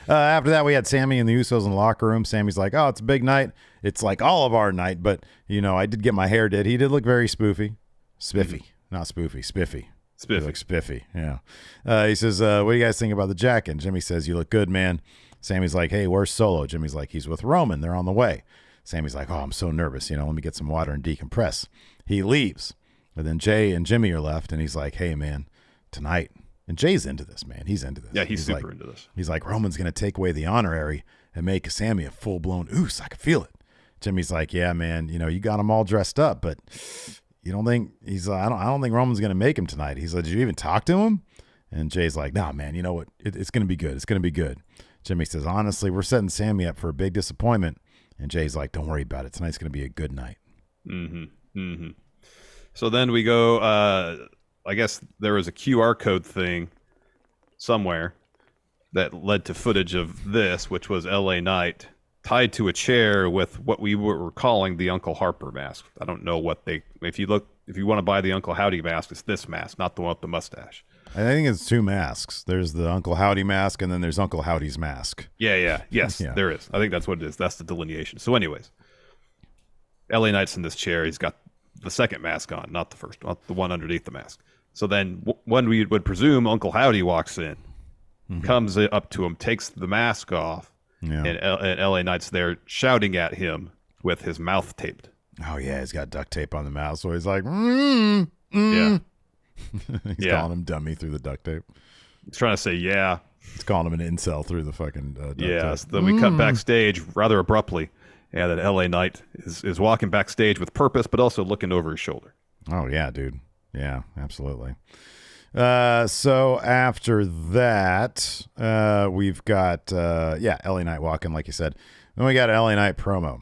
After that, we had Sammy and the Usos in the locker room. Sammy's like, oh, it's a big night. It's like all of our night. But, I did get my hair did. He did look very spoofy. Spiffy. Not spoofy. Spiffy. Spiffy. He looks spiffy, yeah. He says, what do you guys think about the jacket? And Jimmy says, you look good, man. Sammy's like, hey, where's Solo? Jimmy's like, he's with Roman. They're on the way. Sammy's like, oh, I'm so nervous. Let me get some water and decompress. He leaves. And then Jay and Jimmy are left. And he's like, hey, man, tonight. And Jay's into this, man. He's into this. Yeah, he's super into this. He's like, Roman's going to take away the honorary and make Sammy a full-blown oos. I can feel it. Jimmy's like, yeah, man, you got him all dressed up, but you don't think I don't think Roman's going to make him tonight. He's like, did you even talk to him? And Jay's like, nah, man, you know what? It's going to be good. It's going to be good. Jimmy says, honestly, we're setting Sammy up for a big disappointment. And Jay's like, don't worry about it. Tonight's going to be a good night. So then we go, I guess there was a QR code thing somewhere that led to footage of this, which was LA Knight tied to a chair with what we were calling the Uncle Harper mask. I don't know if you want to buy the Uncle Howdy mask, it's this mask, not the one with the mustache. I think it's two masks. There's the Uncle Howdy mask, and then there's Uncle Howdy's mask. Yes, yeah. There is. I think that's what it is. That's the delineation. So anyways, LA Knight's in this chair. He's got the second mask on, not the first, not the one underneath the mask. So then when we would presume Uncle Howdy walks in, comes up to him, takes the mask off, and LA Knight's there shouting at him with his mouth taped. Oh, yeah, he's got duct tape on the mouth, so he's like, Yeah. He's calling him dummy through the duct tape. He's trying to say, yeah. He's calling him an incel through the fucking duct tape. So then we cut backstage rather abruptly, and that LA Knight is walking backstage with purpose, but also looking over his shoulder. Oh, yeah, dude. Yeah, absolutely. So after that, we've got, LA Knight walking, like you said. Then we got an LA Knight promo.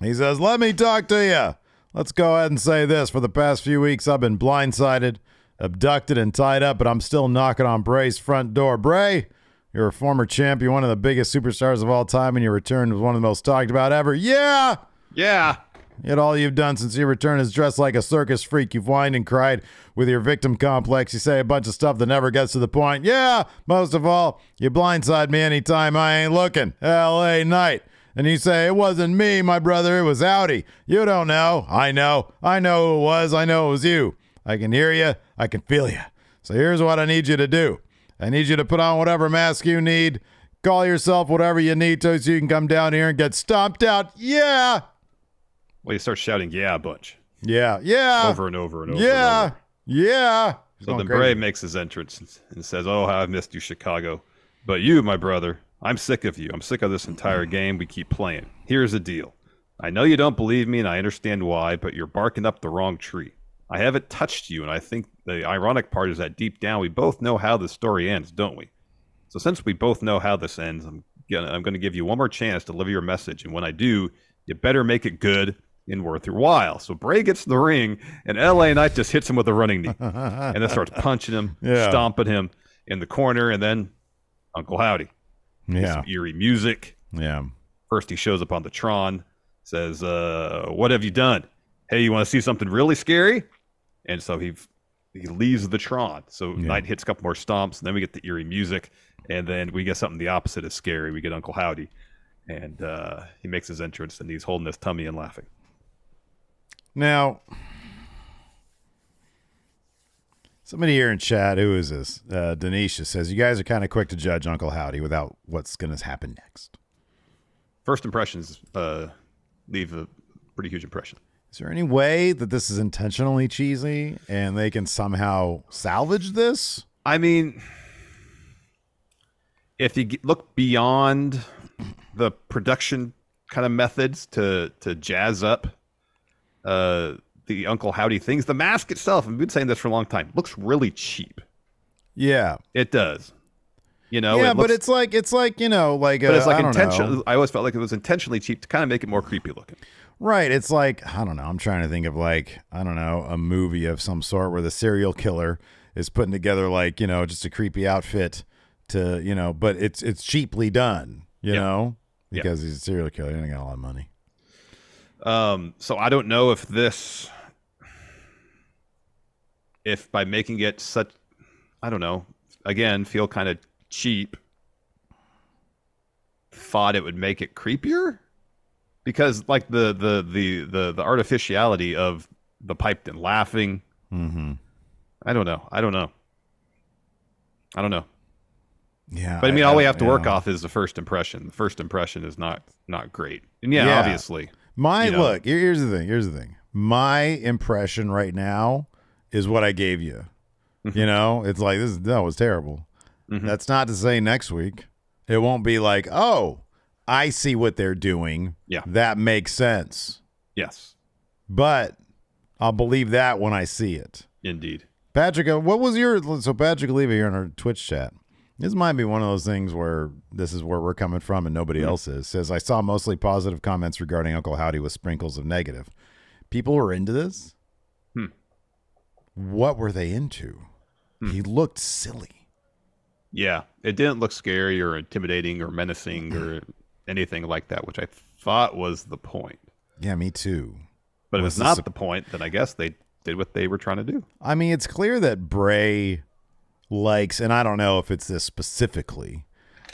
He says, let me talk to you. Let's go ahead and say this. For the past few weeks, I've been blindsided, abducted, and tied up, but I'm still knocking on Bray's front door. Bray, you're a former champ. You're one of the biggest superstars of all time, and your return was one of the most talked about ever. Yeah! Yeah! Yet all you've done since your return is dressed like a circus freak. You've whined and cried with your victim complex. You say a bunch of stuff that never gets to the point. Yeah! Most of all, you blindside me anytime I ain't looking. L.A. Knight. And you say, it wasn't me, my brother, it was Howdy. You don't know. I know. I know who it was. I know it was you. I can hear you. I can feel you. So here's what I need you to do. I need you to put on whatever mask you need. Call yourself whatever you need to so you can come down here and get stomped out. Yeah! Well, you start shouting, yeah, a bunch. Yeah, yeah. Over and over and over. Yeah, and over. Yeah. So then Bray makes his entrance and says, oh, how I've missed you, Chicago. But you, my brother, I'm sick of you. I'm sick of this entire game we keep playing. Here's the deal. I know you don't believe me, and I understand why, but you're barking up the wrong tree. I haven't touched you, and I think the ironic part is that deep down we both know how the story ends, don't we? So since we both know how this ends, I'm going to give you one more chance to deliver your message. And when I do, you better make it good and worth your while. So Bray gets in the ring, and LA Knight just hits him with a running knee. And then starts punching him, stomping him in the corner, and then Uncle Howdy. Some eerie music. Yeah. First he shows up on the Tron, says, what have you done? Hey, you want to see something really scary? And so he leaves the Tron. So Knight hits a couple more stomps, and then we get the eerie music, and then we get something the opposite of scary. We get Uncle Howdy, and he makes his entrance, and he's holding his tummy and laughing. Now, somebody here in chat, who is this? Denisha says, you guys are kind of quick to judge Uncle Howdy without what's going to happen next. First impressions leave a pretty huge impression. Is there any way that this is intentionally cheesy and they can somehow salvage this? I mean, if you look beyond the production kind of methods to jazz up the Uncle Howdy things, the mask itself, and we've been saying this for a long time, looks really cheap. Yeah, it does. You know, yeah, but it's like you know, like but it's like intentional. I always felt like it was intentionally cheap to kind of make it more creepy looking. Right. It's like, I don't know. I'm trying to think of like, I don't know, a movie of some sort where the serial killer is putting together like, you know, just a creepy outfit to, you know, but it's cheaply done, you know, because he's a serial killer. He ain't got a lot of money. So I don't know if by making it such, I don't know, again, feel kind of cheap, thought it would make it creepier, because like the artificiality of the piped in laughing. Mm-hmm. I don't know. Yeah, but I mean, all we have to work off is the first impression. The first impression is not great, and obviously. Look, here's the thing. My impression right now is what I gave you. You know, it's like that was terrible. Mm-hmm. That's not to say next week it won't be like, oh, I see what they're doing. Yeah, that makes sense. Yes, but I'll believe that when I see it. Indeed. Patrick, what was Patrick Leva here in our Twitch chat. This might be one of those things where this is where we're coming from and nobody else is. Says, I saw mostly positive comments regarding Uncle Howdy with sprinkles of negative. People were into this? What were they into? He looked silly. Yeah, it didn't look scary or intimidating or menacing or anything like that, which I thought was the point. Yeah, me too. But if it's not the point, then I guess they did what they were trying to do. I mean, it's clear that Bray likes, and I don't know if it's this specifically,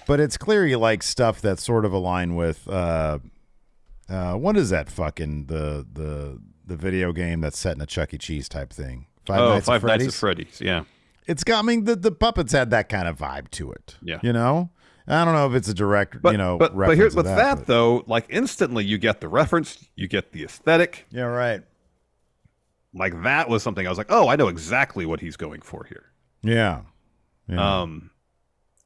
but it's clear he likes stuff that's sort of aligned with what is that fucking the video game that's set in a Chuck E. Cheese type thing? Five Nights at Freddy's. Yeah, it's got. I mean, the puppets had that kind of vibe to it. Yeah, you know. I don't know if it's a direct, but here's with that though, like instantly you get the reference, you get the aesthetic. Yeah, right. Like that was something I was like, oh, I know exactly what he's going for here. Yeah.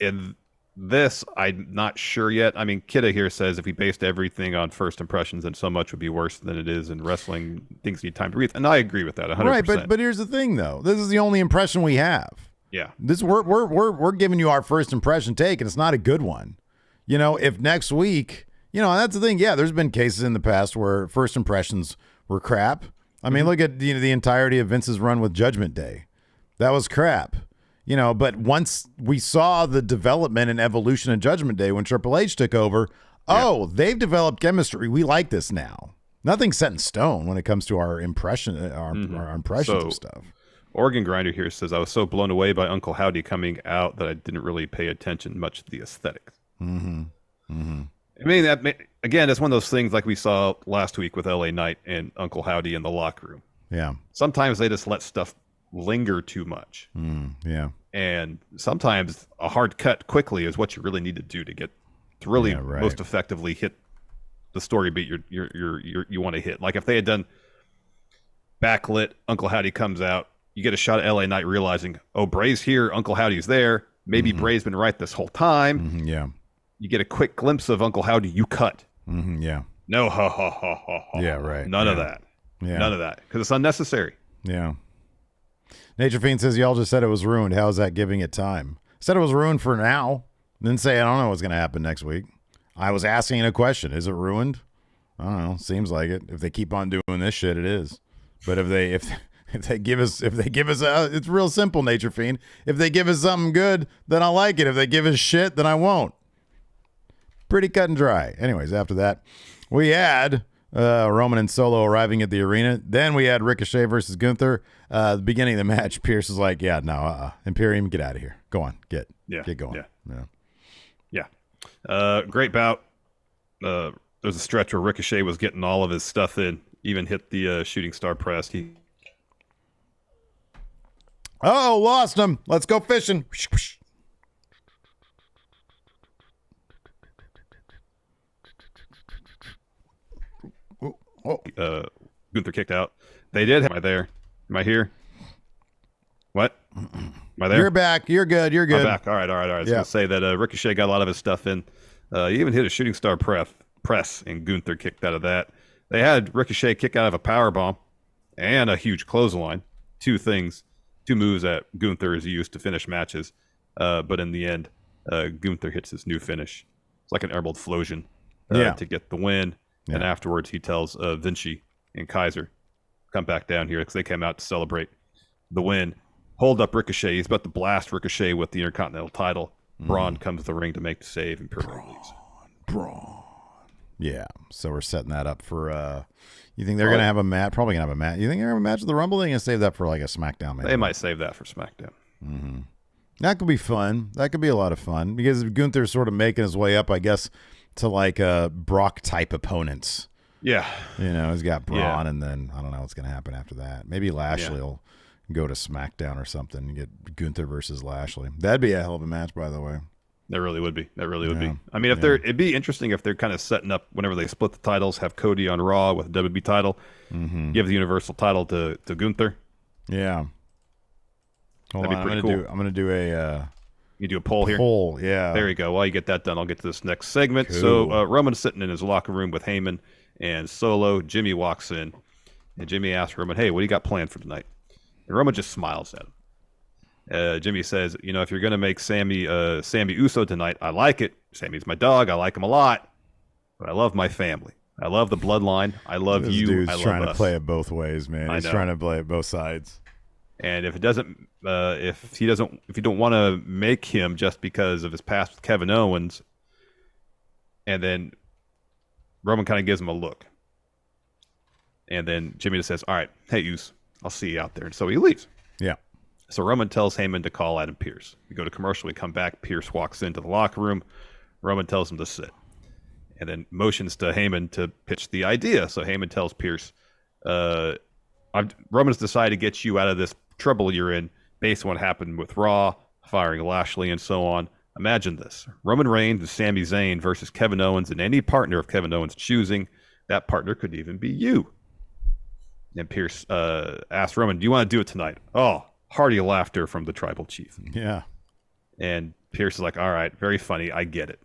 In this, I'm not sure yet. I mean, Kidda here says if we based everything on first impressions, then so much would be worse than it is in wrestling. Things need time to breathe, and I agree with that 100%. Right, but here's the thing, though. This is the only impression we have. Yeah, we're giving you our first impression take, and it's not a good one. You know, if next week, you know, that's the thing. Yeah, there's been cases in the past where first impressions were crap. I mean, look at the entirety of Vince's run with Judgment Day. That was crap. You know, but once we saw the development and evolution of Judgment Day when Triple H took over, they've developed chemistry. We like this now. Nothing's set in stone when it comes to our impressions of stuff. Oregon Grinder here says, I was so blown away by Uncle Howdy coming out that I didn't really pay attention much to the aesthetics. Mm-hmm. Mm-hmm. I mean, again, it's one of those things like we saw last week with LA Knight and Uncle Howdy in the locker room. Yeah. Sometimes they just let stuff linger too much. Yeah. And sometimes a hard cut quickly is what you really need to do to really most effectively hit the story beat you want to hit. Like if they had done backlit, Uncle Howdy comes out, you get a shot of LA Knight realizing, oh, Bray's here, Uncle Howdy's there. Maybe Bray's been right this whole time. Mm-hmm, yeah. You get a quick glimpse of Uncle Howdy, you cut. Mm-hmm, yeah. No, ha, ha, ha, ha, ha. Yeah, right. None of that. Yeah. None of that. Because it's unnecessary. Yeah. Nature Fiend says, y'all just said it was ruined. How is that giving it time? Said it was ruined for now. Then say, I don't know what's going to happen next week. I was asking a question. Is it ruined? I don't know. Seems like it. If they keep on doing this shit, it is. But if they give us it's real simple, Nature Fiend. If they give us something good, then I'll like it. If they give us shit, then I won't. Pretty cut and dry. Anyways, after that, we had Roman and Solo arriving at the arena. Then we had Ricochet versus Gunther. The beginning of the match, Pierce is like, yeah, no, Imperium, get out of here. Go on. Get going. Yeah. Great bout. There's a stretch where Ricochet was getting all of his stuff in, even hit the shooting star press. Lost him. Let's go fishing. Gunther kicked out. They did. Am I there? Am I here? What? Am I there? You're back. You're good. You're good. I'm back. All right. I was going to say that Ricochet got a lot of his stuff in. He even hit a shooting star press, and Gunther kicked out of that. They had Ricochet kick out of a powerbomb and a huge clothesline. Two moves that Gunther is used to finish matches. But in the end, Gunther hits his new finish. It's like an Emerald Flosion to get the win. Yeah. And afterwards, he tells Vinci and Kaiser, come back down here because they came out to celebrate the win. Hold up Ricochet. He's about to blast Ricochet with the Intercontinental title. Braun comes to the ring to make the save, and Braun. Yeah, so we're setting that up for. You think they're going to have a match? Probably going to have a match. You think they're going to have a match at the Rumble? They're going to save that for like a SmackDown match. They might save that for SmackDown. Mm-hmm. That could be fun. That could be a lot of fun because Gunther's sort of making his way up, I guess, to like Brock type opponents. Yeah, he's got Braun, and then I don't know what's going to happen after that. Maybe Lashley will go to SmackDown or something and get Gunther versus Lashley. That'd be a hell of a match, by the way. That really would be. I mean, it'd be interesting if they're kind of setting up whenever they split the titles, have Cody on Raw with the WWE title, give the Universal title to Gunther. Yeah. That'd be pretty cool. I'm gonna do a. You do a poll here. Yeah. There you go. While you get that done, I'll get to this next segment. Cool. So Roman's sitting in his locker room with Heyman and Solo. Jimmy walks in, and Jimmy asks Roman, "Hey, what do you got planned for tonight?" And Roman just smiles at him. Jimmy says, if you're going to make Sammy Uso tonight, I like it. Sammy's my dog. I like him a lot. But I love my family. I love the bloodline. I love this you. Dude's I love trying us. To play it both ways, man. He's trying to play it both sides. And if it doesn't, if you don't want to make him just because of his past with Kevin Owens, and then Roman kind of gives him a look. And then Jimmy just says, all right, hey, Uso, I'll see you out there. And so he leaves. Yeah. So Roman tells Heyman to call Adam Pearce. We go to commercial. We come back. Pearce walks into the locker room. Roman tells him to sit. And then motions to Heyman to pitch the idea. So Heyman tells Pearce, Roman's decided to get you out of this trouble you're in based on what happened with Raw, firing Lashley, and so on. Imagine this. Roman Reigns and Sami Zayn versus Kevin Owens and any partner of Kevin Owens choosing. That partner could even be you. And Pearce asked Roman, do you want to do it tonight? Oh, hearty laughter from the tribal chief. Yeah. And Pearce is like, all right, very funny. I get it.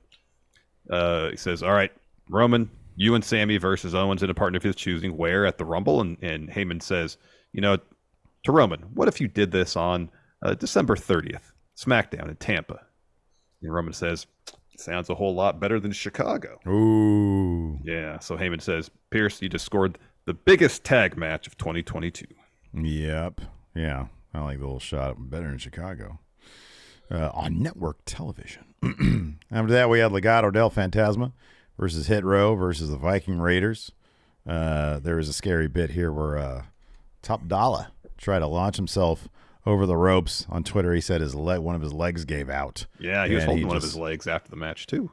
He says, all right, Roman, you and Sammy versus Owens in a partner of his choosing. Where? At the Rumble? And Heyman says, to Roman, what if you did this on December 30th, SmackDown in Tampa? And Roman says, sounds a whole lot better than Chicago. Ooh. Yeah. So Heyman says, Pearce, you just scored the biggest tag match of 2022. Yep. Yeah. I like the little shot. Better in Chicago. On network television. After that, we had Legado del Fantasma versus Hit Row versus the Viking Raiders. There was a scary bit here where Top Dollar tried to launch himself over the ropes. On Twitter, he said one of his legs gave out. Yeah, he was holding one of his legs after the match, too.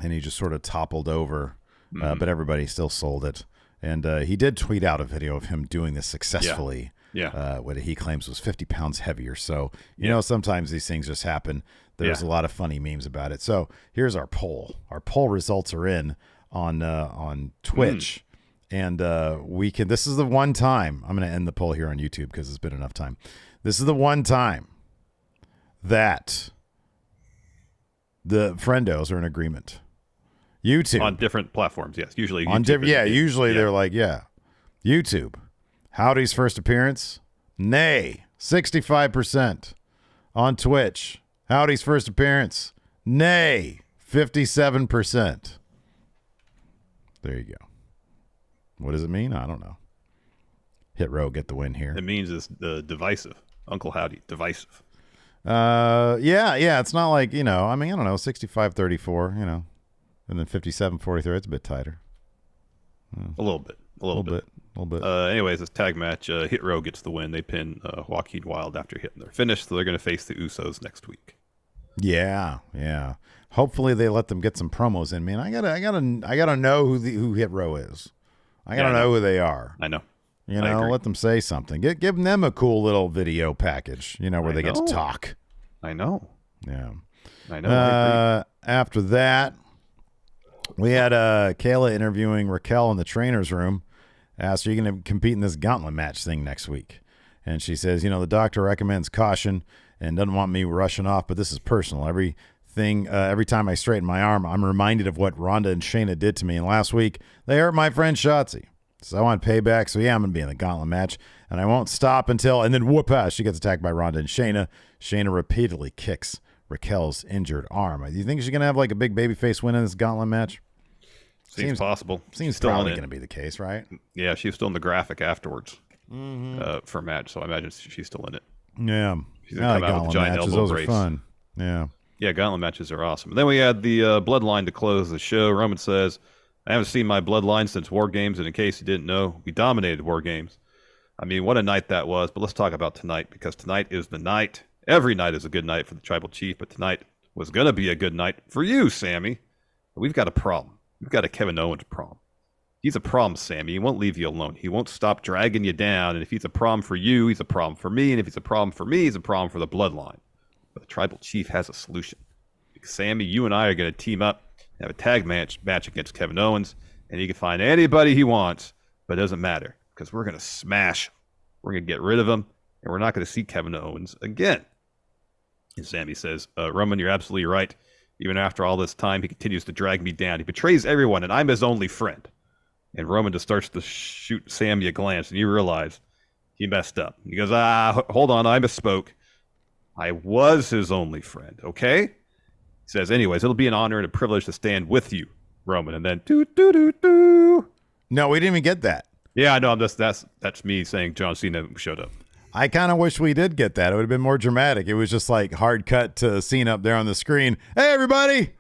And he just sort of toppled over, but everybody still sold it. And he did tweet out a video of him doing this successfully. Yeah. What he claims was 50 pounds heavier. So, sometimes these things just happen. There's a lot of funny memes about it. So here's our poll. Our poll results are in on Twitch. And this is the one time, I'm going to end the poll here on YouTube because it's been enough time. This is the one time that the friendos are in agreement. YouTube. On different platforms, yes. Usually. They're like, YouTube. Howdy's first appearance? Nay. 65%. On Twitch. Howdy's first appearance? Nay, 57%. There you go. What does it mean? I don't know. Hit Row, get the win here. It means it's divisive. Uncle Howdy, divisive. Yeah. It's not like, I don't know, 65-34, and then 57-43. It's a bit tighter. A little bit. Anyways, this tag match, Hit Row gets the win. They pin Joaquin Wilde after hitting their finish, so they're going to face the Usos next week. Yeah. Hopefully they let them get some promos in. Man, I gotta know who Hit Row is. I gotta know who they are. I know. Let them say something. Give them a cool little video package. Where they get to talk. I know. Yeah. I know. After that, we had Kayla interviewing Raquel in the trainer's room. Asked, "Are you going to compete in this gauntlet match thing next week?" And she says, "The doctor recommends caution and doesn't want me rushing off, but this is personal. Every time I straighten my arm, I'm reminded of what Ronda and Shayna did to me. And last week, they hurt my friend Shotzi. So I want payback. So yeah, I'm going to be in the gauntlet match. And I won't stop until," and then whoop-ass, she gets attacked by Ronda and Shayna. Shayna repeatedly kicks Raquel's injured arm. Do you think she's going to have like a big babyface win in this gauntlet match? Seems possible. Seems probably going to be the case, right? Yeah, she was still in the graphic afterwards for a match, so I imagine she's still in it. Yeah. She's going to come out with a giant elbow those brace. Are fun. Yeah. Yeah, gauntlet matches are awesome. And then we had the Bloodline to close the show. Roman says, "I haven't seen my Bloodline since War Games, and in case you didn't know, we dominated War Games." I mean, what a night that was. But let's talk about tonight, because tonight is the night. Every night is a good night for the Tribal Chief, but tonight was going to be a good night for you, Sammy. But we've got a problem. We've got a Kevin Owens problem. He's a problem, Sammy. He won't leave you alone. He won't stop dragging you down. And if he's a problem for you, he's a problem for me. And if he's a problem for me, he's a problem for the Bloodline. But the Tribal Chief has a solution. Because Sammy, you and I are going to team up and have a tag match against Kevin Owens. And he can find anybody he wants, but it doesn't matter. Because we're going to smash him. We're going to get rid of him. And we're not going to see Kevin Owens again. And Sammy says, "Roman, you're absolutely right. Even after all this time, he continues to drag me down. He betrays everyone, and I'm his only friend." And Roman just starts to shoot Sammy a glance, and you realize he messed up. He goes, hold on, I misspoke. I was his only friend, okay? He says, "Anyways, it'll be an honor and a privilege to stand with you, Roman." And then, do. No, we didn't even get that. Yeah, I know. That's me saying John Cena showed up. I kind of wish we did get that. It would have been more dramatic. It was just like hard cut to Cena up there on the screen. "Hey, everybody,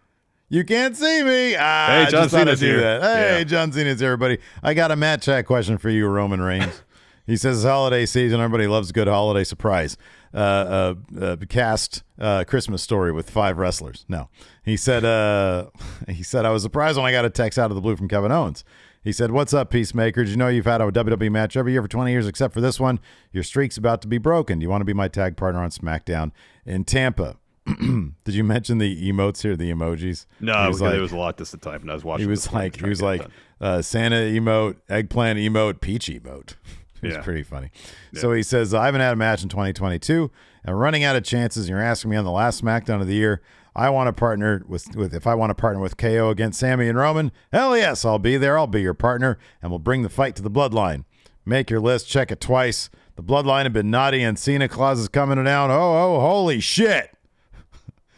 you can't see me." Hey, John Cena's here. That. Hey, John Cena's here, everybody. I got a Matt Chat question for you, Roman Reigns. He says it's holiday season. Everybody loves a good holiday surprise. Cast Christmas Story with 5 wrestlers. No, he said. I was surprised when I got a text out of the blue from Kevin Owens. He said, "What's up, Peacemakers? You know you've had a WWE match every year for 20 years except for this one. Your streak's about to be broken. Do you want to be my tag partner on SmackDown in Tampa?" Did you mention the emotes here, the emojis? No, there was a lot this time, and I was watching. He was like Santa emote, eggplant emote, peach emote. It was pretty funny. Yeah. So he says, "I haven't had a match in 2022. and running out of chances. You're asking me on the last SmackDown of the year. I want to partner with if I want to partner with KO against Sami and Roman, hell yes, I'll be there. I'll be your partner, and we'll bring the fight to the Bloodline. Make your list, check it twice. The Bloodline have been naughty, and Cena Claus is coming down. Oh, holy shit.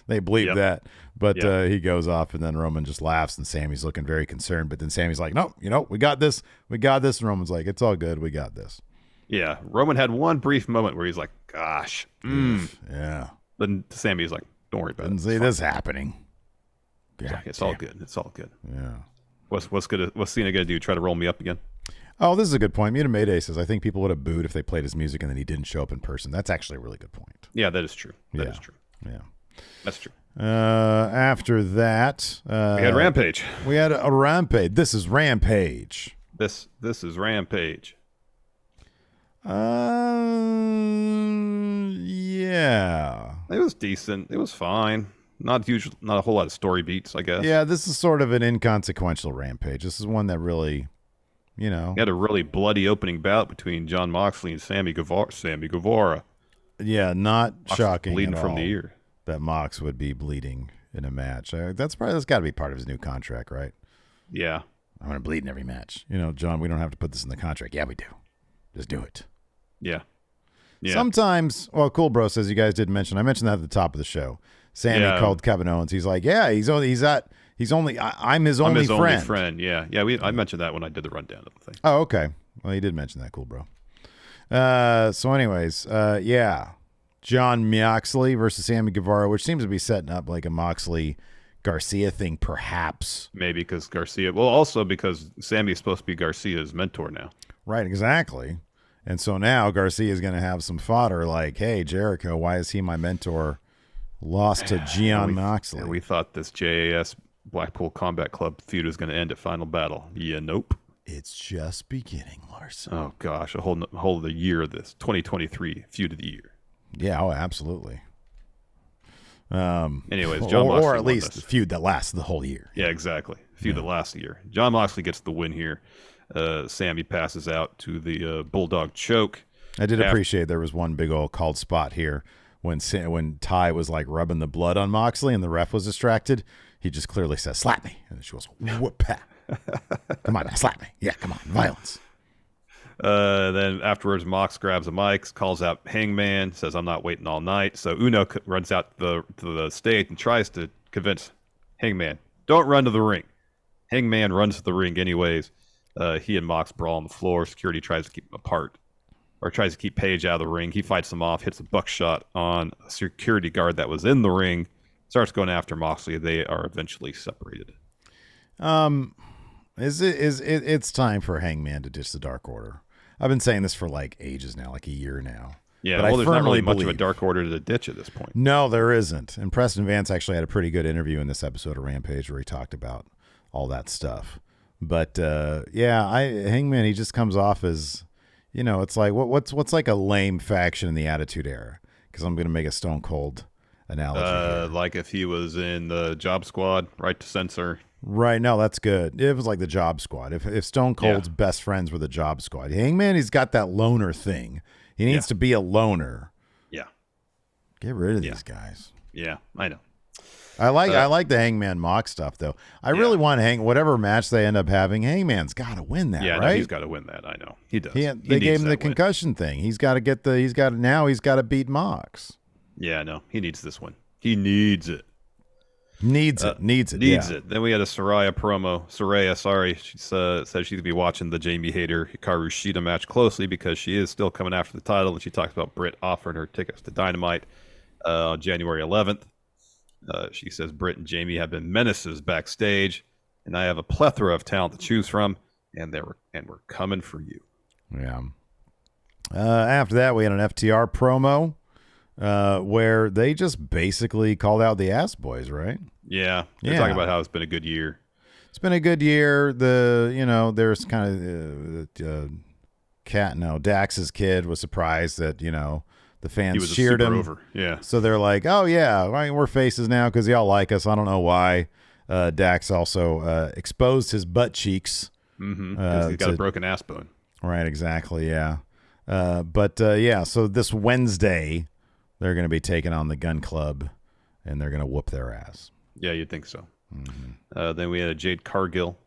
They bleep that. But he goes off, and then Roman just laughs, and Sammy's looking very concerned. But then Sammy's like, no, we got this. We got this. And Roman's like, it's all good. We got this. Yeah. Roman had one brief moment where he's like, gosh. Yeah. Then Sammy's like, don't worry about it. Didn't see this happening. It's all good. It's all good. Yeah. What's Cena gonna do? Try to roll me up again? Oh, this is a good point. Muta Mayday says, I think people would have booed if they played his music and then he didn't show up in person. That's actually a really good point. Yeah, that is true. That is true. Yeah. That's true. After that, we had Rampage. We had a Rampage. This is Rampage. This is Rampage. Yeah. It was decent. It was fine. Not huge. Not a whole lot of story beats, I guess. Yeah, this is sort of an inconsequential Rampage. This is one that really, He had a really bloody opening bout between Jon Moxley and Sammy Guevara. Yeah, not Mox shocking bleeding at from all the ear. That Mox would be bleeding in a match. That's got to be part of his new contract, right? Yeah. I'm going to bleed in every match. John, we don't have to put this in the contract. Yeah, we do. Just do it. Yeah. Sometimes, Cool Bro says you guys didn't mention. I mentioned that at the top of the show. Sammy called Kevin Owens. He's like, yeah, I'm his only friend. Yeah. I mentioned that when I did the rundown of the thing. Oh, okay. Well, you did mention that. Cool, bro. So anyways, Jon Moxley versus Sammy Guevara, which seems to be setting up like a Moxley Garcia thing, perhaps. Maybe because Garcia. Well, also because Sammy is supposed to be Garcia's mentor now. Right, exactly. And so now Garcia is going to have some fodder like, hey, Jericho, why is he my mentor? Lost to Jon Moxley. We thought this JAS Blackpool Combat Club feud was going to end at Final Battle. Yeah, nope. It's just beginning, Larson. Oh, gosh. A whole of the year of this. 2023 feud of the year. Yeah, oh, absolutely. Anyways, Jon Moxley or at least the feud that lasts the whole year. Yeah, exactly. Feud that lasts a year. Jon Moxley gets the win here. Sammy passes out to the Bulldog choke. I did appreciate there was one big old called spot here when Ty was like rubbing the blood on Moxley and the ref was distracted. He just clearly says, slap me. And she goes, whoop. Come on now, slap me. Yeah, come on. Violence. Then afterwards, Mox grabs a mic, calls out Hangman, says, I'm not waiting all night. So Uno runs out to the stage and tries to convince Hangman, don't run to the ring. Hangman runs to the ring anyways. He and Mox brawl on the floor. Security tries to keep them apart, or tries to keep Page out of the ring. He fights them off, hits a buckshot on a security guard that was in the ring, starts going after Moxley. They are eventually separated. It's time for Hangman to ditch the Dark Order. I've been saying this for like ages now, like a year now. Yeah, well, there's not really much of a Dark Order to ditch at this point. No, there isn't. And Preston Vance actually had a pretty good interview in this episode of Rampage where he talked about all that stuff. But Hangman, he just comes off as, it's like what's like a lame faction in the Attitude Era? Because I'm going to make a Stone Cold analogy. Like if he was in the Job Squad, Right to Censor. Right, no, that's good. It was like the Job Squad. If Stone Cold's best friends were the Job Squad, Hangman, he's got that loner thing. He needs to be a loner. Yeah, get rid of these guys. Yeah, I know. I like the Hangman Mox stuff though. I really want whatever match they end up having. Hangman's got to win that. Yeah, right? No, he's got to win that. I know he does. They gave him the concussion thing. He's got to get he's got to beat Mox. Yeah, no, he needs this one. He needs it. Needs it. Then we had a Saraya promo. She says she's going to be watching the Jamie Hayter Hikaru Shida match closely because she is still coming after the title, and she talks about Britt offering her tickets to Dynamite on January 11th. She says Britt and Jamie have been menaces backstage, and I have a plethora of talent to choose from, and we're coming for you. Yeah. After that, we had an FTR promo. Where they just basically called out the Ass Boys, right? Yeah, they're talking about how it's been a good year. It's been a good year. There's kind of Dax's kid was surprised that the fans cheered him. Over. Yeah, so they're like, oh yeah, we're faces now because y'all like us. I don't know why. Dax also exposed his butt cheeks. Mm-hmm. He's got a broken ass bone. Right, exactly. Yeah, so this Wednesday, they're going to be taking on the Gun Club, and they're going to whoop their ass. Yeah, you'd think so. Mm-hmm. Then we had a Jade Cargill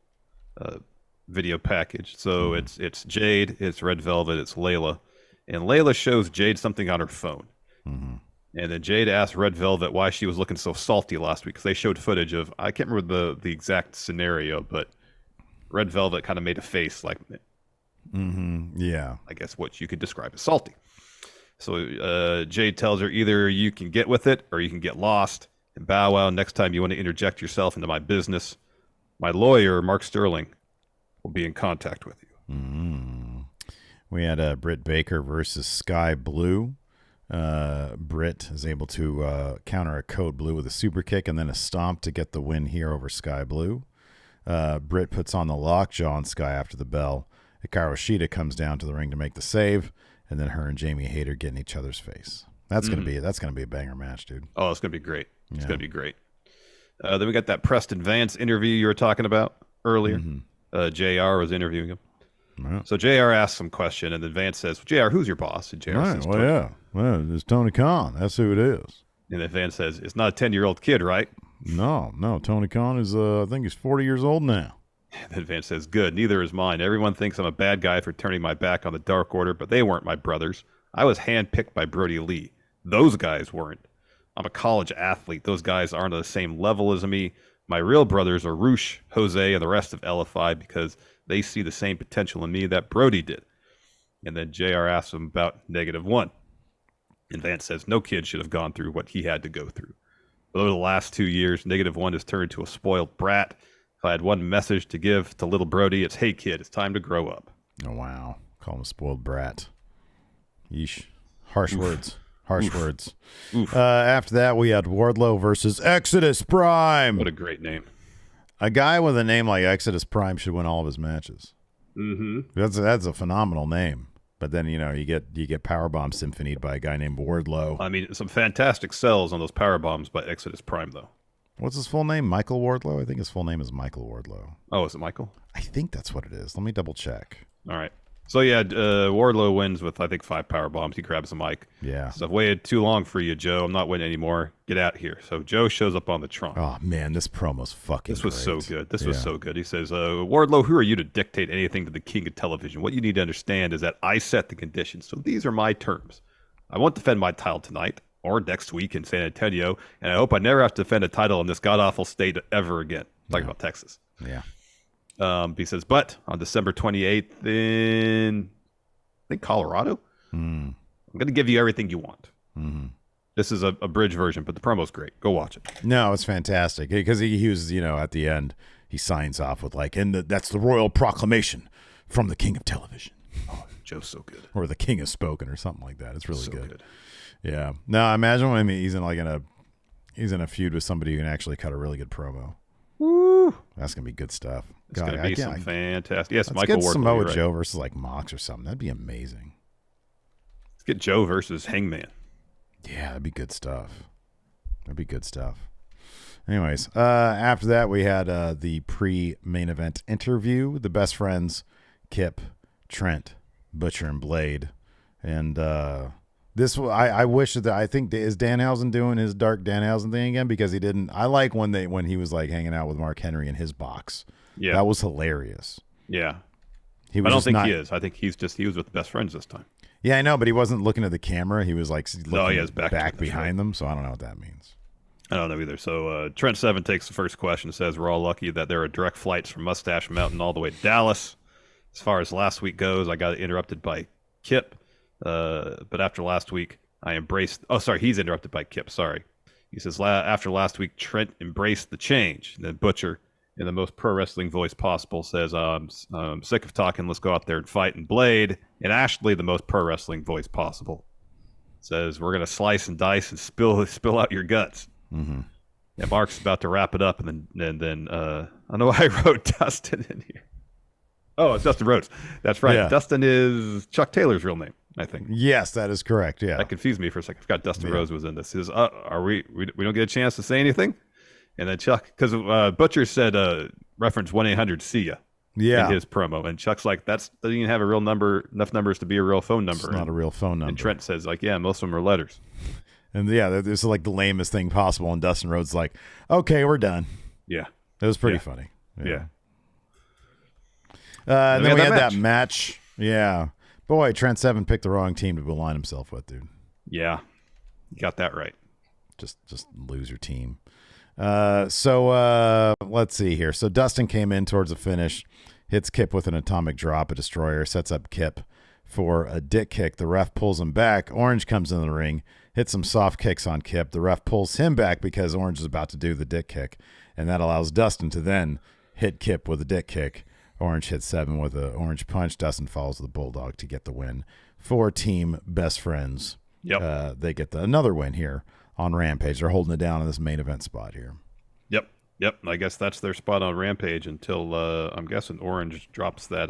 video package. So it's Jade, it's Red Velvet, it's Layla. And Layla shows Jade something on her phone. Mm-hmm. And then Jade asked Red Velvet why she was looking so salty last week, because they showed footage of, I can't remember the exact scenario, but Red Velvet kind of made a face like, yeah, I guess what you could describe as salty. So Jade tells her either you can get with it or you can get lost. And Bow Wow, next time you want to interject yourself into my business, my lawyer, Mark Sterling, will be in contact with you. Mm-hmm. We had Britt Baker versus Sky Blue. Britt is able to counter a Code Blue with a super kick and then a stomp to get the win here over Sky Blue. Britt puts on the lockjaw on Sky after the bell. Hikaru Shida comes down to the ring to make the save. And then her and Jamie Hayter get in each other's face. That's gonna be a banger match, dude. Oh, it's gonna be great. It's gonna be great. Then we got that Preston Vance interview you were talking about earlier. Mm-hmm. JR was interviewing him. Right. So JR asks some question, and then Vance says, "JR, who's your boss?" And JR says, "Well, it's Tony Khan. That's who it is." And then Vance says, "It's not a 10-year-old kid, right?" No. Tony Khan is, I think he's 40 years old now. And then Vance says, "Good, neither is mine. Everyone thinks I'm a bad guy for turning my back on the Dark Order, but they weren't my brothers. I was handpicked by Brody Lee. Those guys weren't. I'm a college athlete. Those guys aren't on the same level as me. My real brothers are Roosh, Jose, and the rest of LFI because they see the same potential in me that Brody did. And then JR asks him about -1. And Vance says no kid should have gone through what he had to go through. But over the last 2 years, -1 has turned into a spoiled brat. If I had one message to give to little Brody, it's, hey, kid, it's time to grow up. Oh, wow. Call him a spoiled brat. Yeesh. Harsh words. Harsh words. After that, we had Wardlow versus Exodus Prime. What a great name. A guy with a name like Exodus Prime should win all of his matches. Mm-hmm. That's a phenomenal name. But then, you get Powerbomb symphonied by a guy named Wardlow. I mean, some fantastic sells on those Powerbombs by Exodus Prime, though. What's his full name? Michael Wardlow? I think his full name is Michael Wardlow. Oh, is it Michael? I think that's what it is. Let me double check. All right. So, yeah, Wardlow wins with, I think, 5 Powerbombs. He grabs the mic. Yeah. So I've waited too long for you, Joe. I'm not winning anymore. Get out here. So Joe shows up on the trunk. Oh, man, this promo's fucking This was great. so good. This was so good. He says, Wardlow, who are you to dictate anything to the king of television? What you need to understand is that I set the conditions. So these are my terms. I won't defend my title tonight or next week in San Antonio, and I hope I never have to defend a title in this god-awful state ever again. Talking about Texas. Yeah. He says, but on December 28th in, I think, Colorado, I'm going to give you everything you want. Mm-hmm. This is a bridge version, but the promo's great. Go watch it. No, it's fantastic because he was, at the end, he signs off with that's the royal proclamation from the king of television. Oh, Joe's so good. Or the king has spoken or something like that. It's really so good. Yeah. Now imagine when he's in a feud with somebody who can actually cut a really good promo. Woo! That's gonna be good stuff. It's gonna be some fantastic. Yes, Michael get Wardlow. Samoa Right. Joe versus Mox or something. That'd be amazing. Let's get Joe versus Hangman. Yeah, that'd be good stuff. Anyways, after that we had the pre-main event interview. The best friends, Kip, Trent, Butcher, and Blade, and I wish that I think is Danhausen doing his dark Danhausen thing again because he didn't. I like when he was hanging out with Mark Henry in his box. Yeah, that was hilarious. Yeah, I don't think he is. I think he was with the best friends this time. Yeah, I know, but he wasn't looking at the camera. He was looking back behind them. So I don't know what that means. I don't know either. So Trent Seven takes the first question. Says we're all lucky that there are direct flights from Mustache Mountain all the way to Dallas. As far as last week goes, I got interrupted by Kip. But after last week, I embraced. Oh, sorry, he's interrupted by Kip. Sorry, he says after last week, Trent embraced the change. And then Butcher, in the most pro wrestling voice possible, says, "I'm sick of talking. Let's go out there and fight." And Blade, and Ashley, the most pro wrestling voice possible, says, "We're gonna slice and dice and spill out your guts." Mm-hmm. And Mark's about to wrap it up, and then I know I wrote Dustin in here. Oh, it's Dustin Rhodes. That's right. Yeah. Dustin is Chuck Taylor's real name, I think. Yes, that is correct. Yeah, that confused me for a second. I forgot Dustin Rhodes was in this. He says, "Are we don't get a chance to say anything?" And then Chuck, because Butcher said, reference 1-800-SEE-YA in his promo, and Chuck's like, doesn't even have a real number, enough numbers to be a real phone number. It's not a real phone number. And Trent says, yeah, most of them are letters. And this is the lamest thing possible. And Dustin Rhodes like, okay, we're done. Yeah, it was pretty funny. Yeah. And then we had that match. Yeah. Boy, Trent Seven picked the wrong team to align himself with, dude. Yeah. You got that right. Just lose your team. So let's see here. So Dustin came in towards the finish, hits Kip with an atomic drop, a destroyer, sets up Kip for a dick kick. The ref pulls him back. Orange comes in the ring, hits some soft kicks on Kip. The ref pulls him back because Orange is about to do the dick kick, and that allows Dustin to then hit Kip with a dick kick. Orange hits Seven with an orange punch. Dustin follows the Bulldog to get the win for Team Best Friends. Yep. They get another win here on Rampage. They're holding it down in this main event spot here. Yep. I guess that's their spot on Rampage until I'm guessing Orange drops that.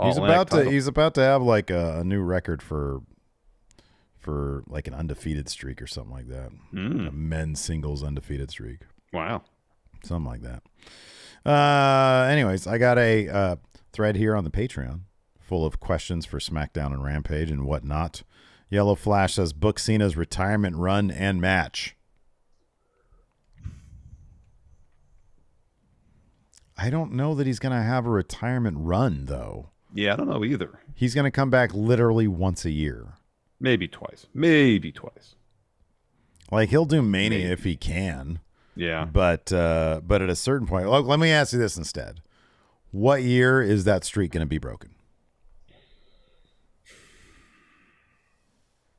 He's about to have a new record for an undefeated streak or something like that. A men's singles undefeated streak. Wow. Something like that. Anyways, I got a thread here on the Patreon full of questions for SmackDown and Rampage and whatnot. Yellow Flash says, book Cena's retirement run and match. I don't know that he's going to have a retirement run, though. Yeah, I don't know either. He's going to come back literally once a year. Maybe twice. Like, he'll do Mania if he can. Yeah. But at a certain point, look, let me ask you this instead. What year is that streak going to be broken?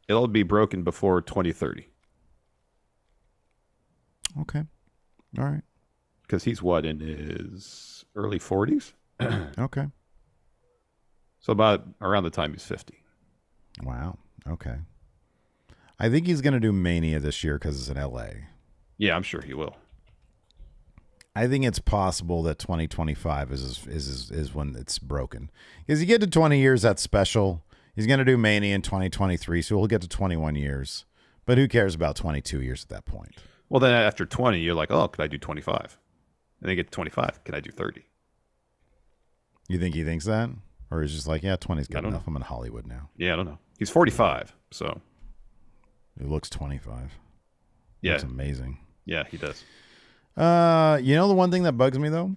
It'll be broken before 2030. Okay. All right. Because he's in his early 40s? Okay. So about around the time he's 50. Wow. Okay. I think he's going to do Mania this year because it's in LA. Yeah, I'm sure he will. I think it's possible that 2025 is when it's broken. Because you get to 20 years, that's special. He's going to do Mania in 2023, so we'll get to 21 years. But who cares about 22 years at that point? Well, then after 20, you're like, oh, could I do 25? And then you get to 25, can I do 30? You think he thinks that? Or he's just like, yeah, 20's good enough. I'm in Hollywood now. Yeah, I don't know. He's 45, so. He looks 25. Yeah. Looks amazing. Yeah, he does. You know the one thing that bugs me, though?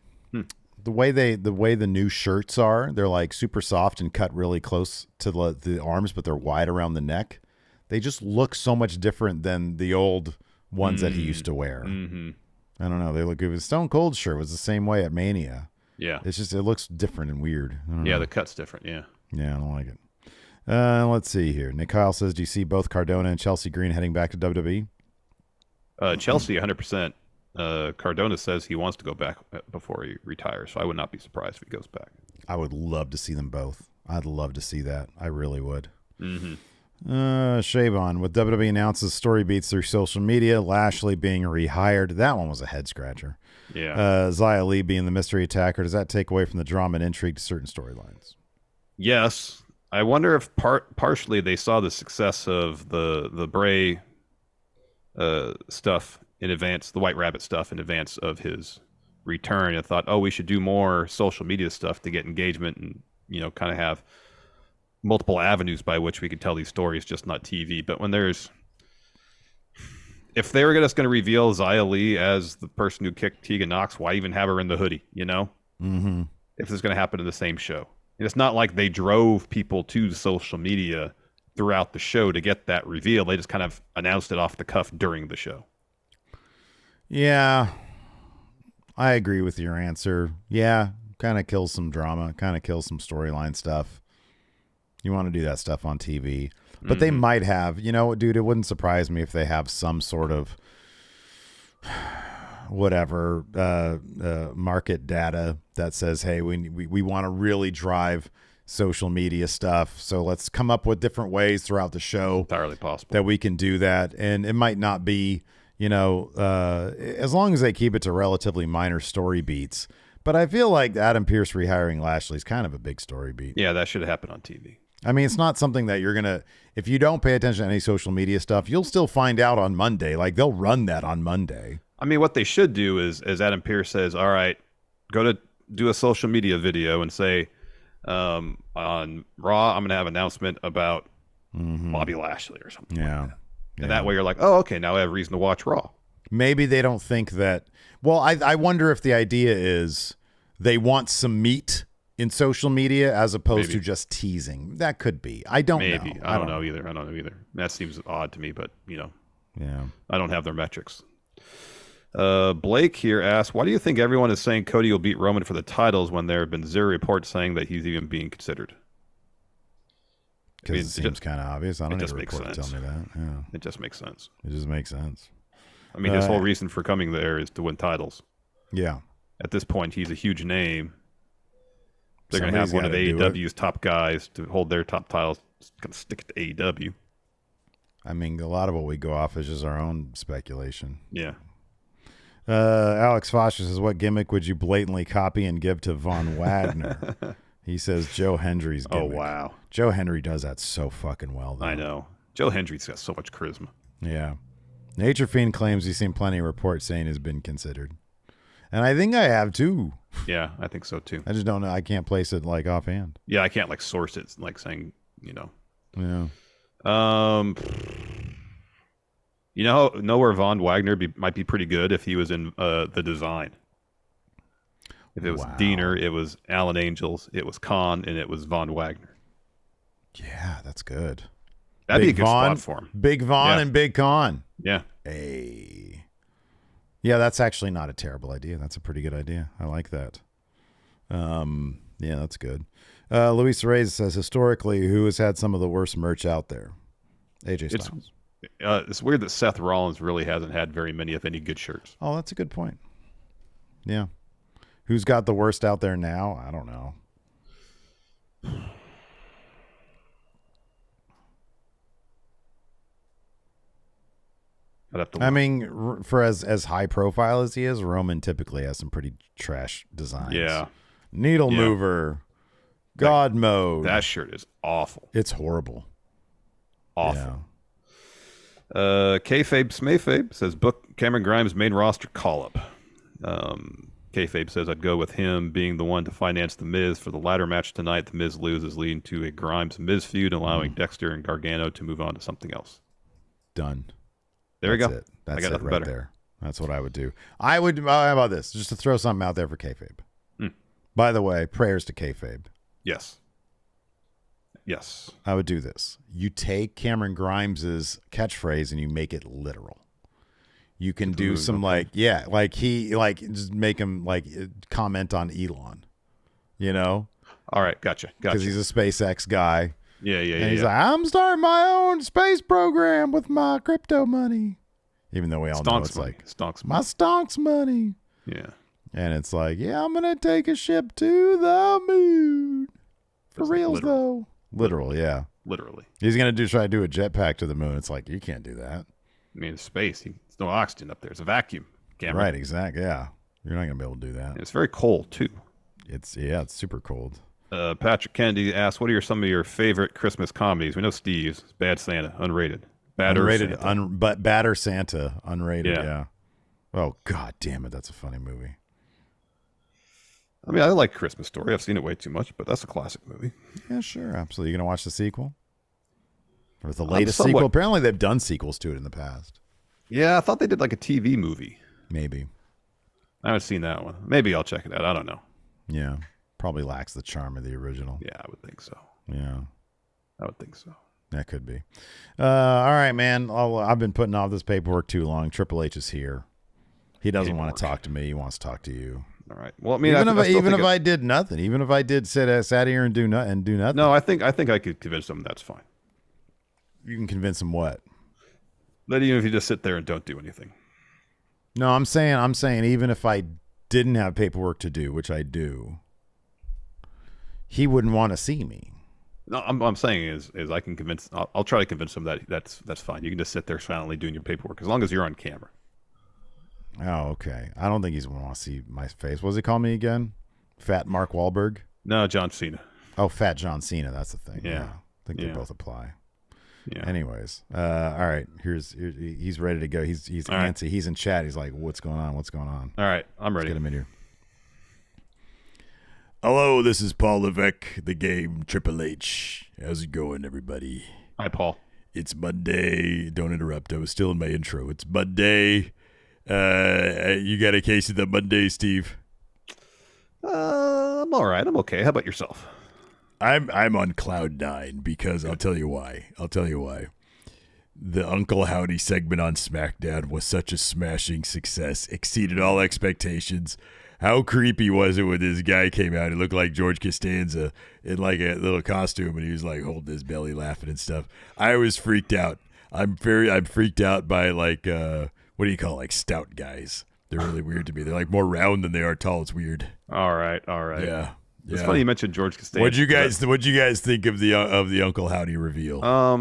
The way the new shirts are, they're like super soft and cut really close to the arms, but they're wide around the neck. They just look so much different than the old ones that he used to wear. Mm-hmm. I don't know. They look good. Stone Cold shirt was the same way at Mania. Yeah. It's just, it looks different and weird. Yeah, the cut's different. Yeah. Yeah, I don't like it. Let's see here. Nick Kyle says, do you see both Cardona and Chelsea Green heading back to WWE? Chelsea, 100%. Cardona says he wants to go back before he retires, so I would not be surprised if he goes back. I would love to see them both. I'd love to see that. I really would. Mm-hmm. Shavon, with WWE announces story beats through social media, Lashley being rehired. That one was a head scratcher. Yeah. Xia Li being the mystery attacker. Does that take away from the drama and intrigue to certain storylines? Yes. I wonder if partially they saw the success of the Bray stuff in advance, the White Rabbit stuff in advance of his return, and thought, oh, we should do more social media stuff to get engagement and, kind of have multiple avenues by which we could tell these stories, just not TV. But if they were just going to reveal Xia Li as the person who kicked Tegan Nox, why even have her in the hoodie, Mm-hmm. If this is going to happen in the same show. And it's not like they drove people to social media throughout the show to get that reveal. They just kind of announced it off the cuff during the show. Yeah, I agree with your answer. Yeah, kind of kills some drama, kind of kills some storyline stuff. You want to do that stuff on TV. But they might have, dude, it wouldn't surprise me if they have some sort of whatever market data that says, hey, we want to really drive social media stuff. So let's come up with different ways throughout the show. Entirely possible. That we can do that. And it might not be, as long as they keep it to relatively minor story beats. But I feel like Adam Pearce rehiring Lashley is kind of a big story beat. Yeah, that should happen on TV. I mean, it's not something that you're going to, if you don't pay attention to any social media stuff, you'll still find out on Monday. Like, they'll run that on Monday. I mean, what they should do is, as Adam Pearce says, all right, go to do a social media video and say, on Raw, I'm going to have an announcement about Bobby Lashley or something. Yeah. Like that. And that way you're like, oh, okay, now I have reason to watch Raw. Maybe they don't think that. Well, I wonder if the idea is they want some meat in social media as opposed to just teasing. That could be. I don't know. I don't know either. That seems odd to me, but, Yeah. I don't have their metrics. Blake here asks, why do you think everyone is saying Cody will beat Roman for the titles when there have been zero reports saying that he's even being considered? Because it seems kind of obvious. I don't need a report to tell me that. Yeah. It just makes sense. It just makes sense. I mean, his whole reason for coming there is to win titles. Yeah. At this point, he's a huge name. They're going to have one of AEW's top guys to hold their top titles. Going to stick it to AEW. I mean, a lot of what we go off is just our own speculation. Yeah. Alex Foster says, what gimmick would you blatantly copy and give to Von Wagner? He says Joe Hendry's gimmick. Oh, wow. Joe Hendry does that so fucking well, though. I know. Joe Hendry's got so much charisma. Yeah. Nature Fiend claims he's seen plenty of reports saying has been considered. And I think I have, too. Yeah, I think so, too. I just don't know. I can't place it, offhand. Yeah, I can't, source it, saying, Yeah. Know where Von Wagner might be pretty good if he was in the design. If it was Diener, it was Alan Angels, it was Khan, and it was Von Wagner. Yeah, that's good. That'd be a good spot for him. Big Von and Big Khan. Yeah. Yeah, that's actually not a terrible idea. That's a pretty good idea. I like that. Yeah, that's good. Luis Reyes says, historically, who has had some of the worst merch out there? AJ Styles. It's weird that Seth Rollins really hasn't had very many, if any, good shirts. Oh, that's a good point. Yeah. Who's got the worst out there now? I don't know. I'd have to look. I mean, for as high profile as he is, Roman typically has some pretty trash designs. Yeah. Needle mover. God mode. That shirt is awful. It's horrible. Awful. Yeah. Kayfabe Smayfabe says, book Cameron Grimes' main roster call-up. Kayfabe says, I'd go with him being the one to finance The Miz for the ladder match tonight. The Miz loses, leading to a Grimes-Miz feud, allowing Dexter and Gargano to move on to something else. Done. There we go. It. That's I got it nothing right better. there. That's what I would do. How about this? Just to throw something out there for Kayfabe. By the way, prayers to Kayfabe. Yes. Yes. I would do this. You take Cameron Grimes's catchphrase and you make it literal. You can do some just make him comment on Elon, All right. Gotcha. Because he's a SpaceX guy. Yeah. And he's like, I'm starting my own space program with my crypto money. Even though we all know it's money. like Stonks my stonks money. Yeah. And it's like, yeah, I'm going to take a ship to the moon. For reals, though. Literal, yeah. Literally. He's going to try to do a jetpack to the moon. It's like, you can't do that. I mean, it's space. There's no oxygen up there. It's a vacuum. Cameron. Right, exactly. Yeah. You're not going to be able to do that. And it's very cold, too. It's super cold. Patrick Kennedy asks, what are some of your favorite Christmas comedies? We know Steve's. Bad Santa, unrated. Unrated, but Badder Santa, unrated, yeah. Oh, God damn it. That's a funny movie. I mean, I like Christmas Story. I've seen it way too much, but that's a classic movie. Yeah, sure. Absolutely. You going to watch the sequel? Or the latest sequel? Apparently, they've done sequels to it in the past. Yeah, I thought they did like a TV movie. Maybe. I haven't seen that one. Maybe I'll check it out. I don't know. Yeah. Probably lacks the charm of the original. Yeah, I would think so. Yeah. I would think so. That could be. All right, man. I've been putting off this paperwork too long. Triple H is here. He doesn't want to talk to me. He wants to talk to you. All right. Well, I mean, even if I did nothing, even if I did sat here and do nothing. No, I think I could convince him that's fine. You can convince him what? That even if you just sit there and don't do anything. No, I'm saying even if I didn't have paperwork to do, which I do, he wouldn't want to see me. No, I'm saying is I can convince. I'll try to convince him that that's fine. You can just sit there silently doing your paperwork as long as you're on camera. Oh, okay. I don't think he's going to want to see my face. What does he call me again? Fat Mark Wahlberg? No, John Cena. Oh, Fat John Cena. That's the thing. Yeah. I think they both apply. Yeah. Anyways, all right. He's ready to go. He's antsy. Right. He's in chat. He's like, what's going on? What's going on? All right. I'm ready. Let's get him in here. Hello, this is Paul Levesque, the game Triple H. How's it going, everybody? Hi, Paul. It's Monday. Don't interrupt. I was still in my intro. It's Monday. You got a case of the Monday, Steve? I'm all right. I'm okay. How about yourself? I'm on cloud nine because I'll tell you why. The Uncle Howdy segment on SmackDown was such a smashing success. Exceeded all expectations. How creepy was it when this guy came out? He looked like George Costanza in like a little costume, and he was like holding his belly, laughing and stuff. I was freaked out. I'm freaked out by like what do you call it? Like stout guys? They're really weird to me. They're like more round than they are tall. It's weird. All right. Yeah. It's funny you mentioned George Costanza. What'd you guys think of the Uncle Howdy reveal?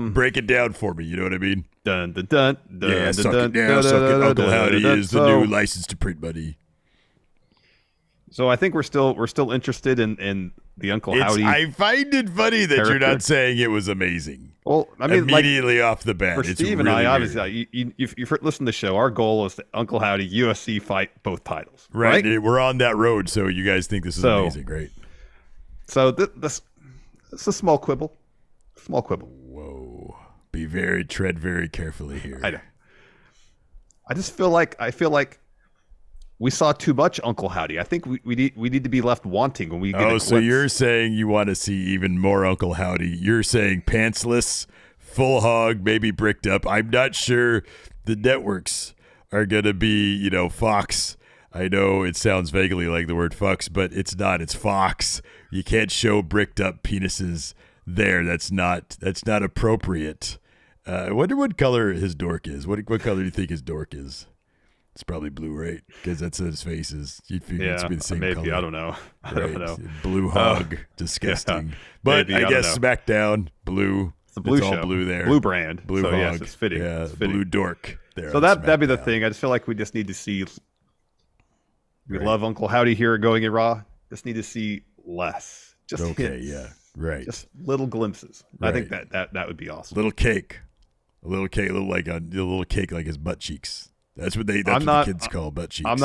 Break it down for me. You know what I mean? Dun dun dun. Yeah, suck it. Uncle Howdy is the new license to print money. So I think we're still interested in the Uncle Howdy. I find it funny that you're not saying it was amazing. Well, I mean, immediately off the bat, for it's Steve really and I, weird. obviously, you've listened to the show. Our goal is that Uncle Howdy UFC fight both titles. Right? We're on that road, so you guys think this is amazing, great. So this it's a small quibble. Whoa! Tread very carefully here. I know. I feel like we saw too much Uncle Howdy. I think we need to be left wanting when we get a glimpse. So you're saying you want to see even more Uncle Howdy. You're saying pantsless, full hog, maybe bricked up. I'm not sure the networks are going to be, Fox. I know it sounds vaguely like the word fucks, but it's not. It's Fox. You can't show bricked up penises there. That's not appropriate. I wonder what color his dork is. What color do you think his dork is? It's probably blue, right? Because that's what his face is. You'd figure it's be the same color. I don't know. I don't know. Blue hog. Disgusting. Yeah, but maybe, I guess SmackDown, blue. It's the blue it's show. All blue there. Blue brand. Blue so, hog. yes, it's fitting. Yeah, it's fitting. Blue dork there. So that'd be the thing. I just feel like we just need to see. We love Uncle Howdy here going in Raw. Just need to see less. Just hints. Yeah, right. Just little glimpses. Right. I think that would be awesome. Little cake, a little cake like his butt cheeks. That's what the kids call butt cheeks. I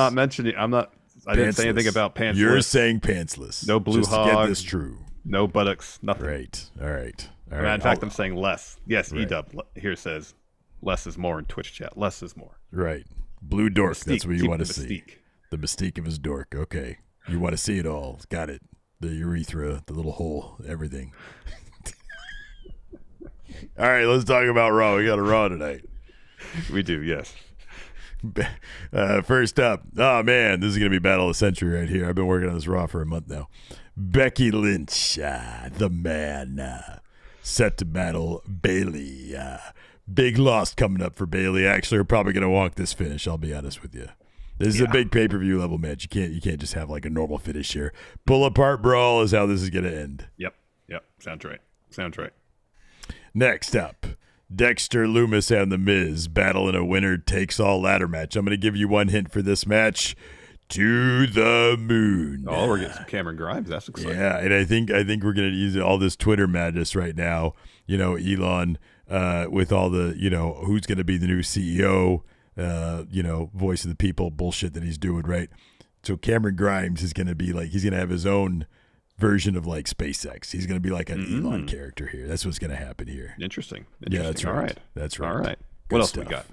didn't say anything about pantsless. You're saying pantsless. No blue just hog. To get this true. No buttocks. Nothing. Right. All right. In fact, I'm saying less. Yes, right. EW here says less is more in Twitch chat. Less is more. Right. Blue dork. Mystique. That's what you Keep want to the see. mystique. The mystique of his dork. Okay. You want to see it all. Got it. The urethra, the little hole, everything. All right, let's talk about Raw. We got a Raw tonight. We do, yes. First up, oh man, this is going to be Battle of the Century right here. I've been working on this Raw for a month now. Becky Lynch, the man, set to battle Bayley. Big loss coming up for Bayley. Actually, we're probably going to walk this finish, I'll be honest with you. This is a big pay-per-view level match. You can't just have like a normal finish here. Pull apart brawl is how this is going to end. Yep. Sounds right. Next up, Dexter Lumis and The Miz battle in a winner-takes-all ladder match. I'm going to give you one hint for this match. To the moon. Oh, we're getting some Cameron Grimes. That's exciting. Yeah, and I think we're going to use all this Twitter madness right now. Elon with all the, who's going to be the new CEO, voice of the people bullshit that he's doing, right? So Cameron Grimes is going to be like, he's going to have his own version of like SpaceX. He's going to be like an Elon character here. That's what's going to happen here. Interesting. Yeah, that's right. All right. That's right. All right. Good What else stuff. we got?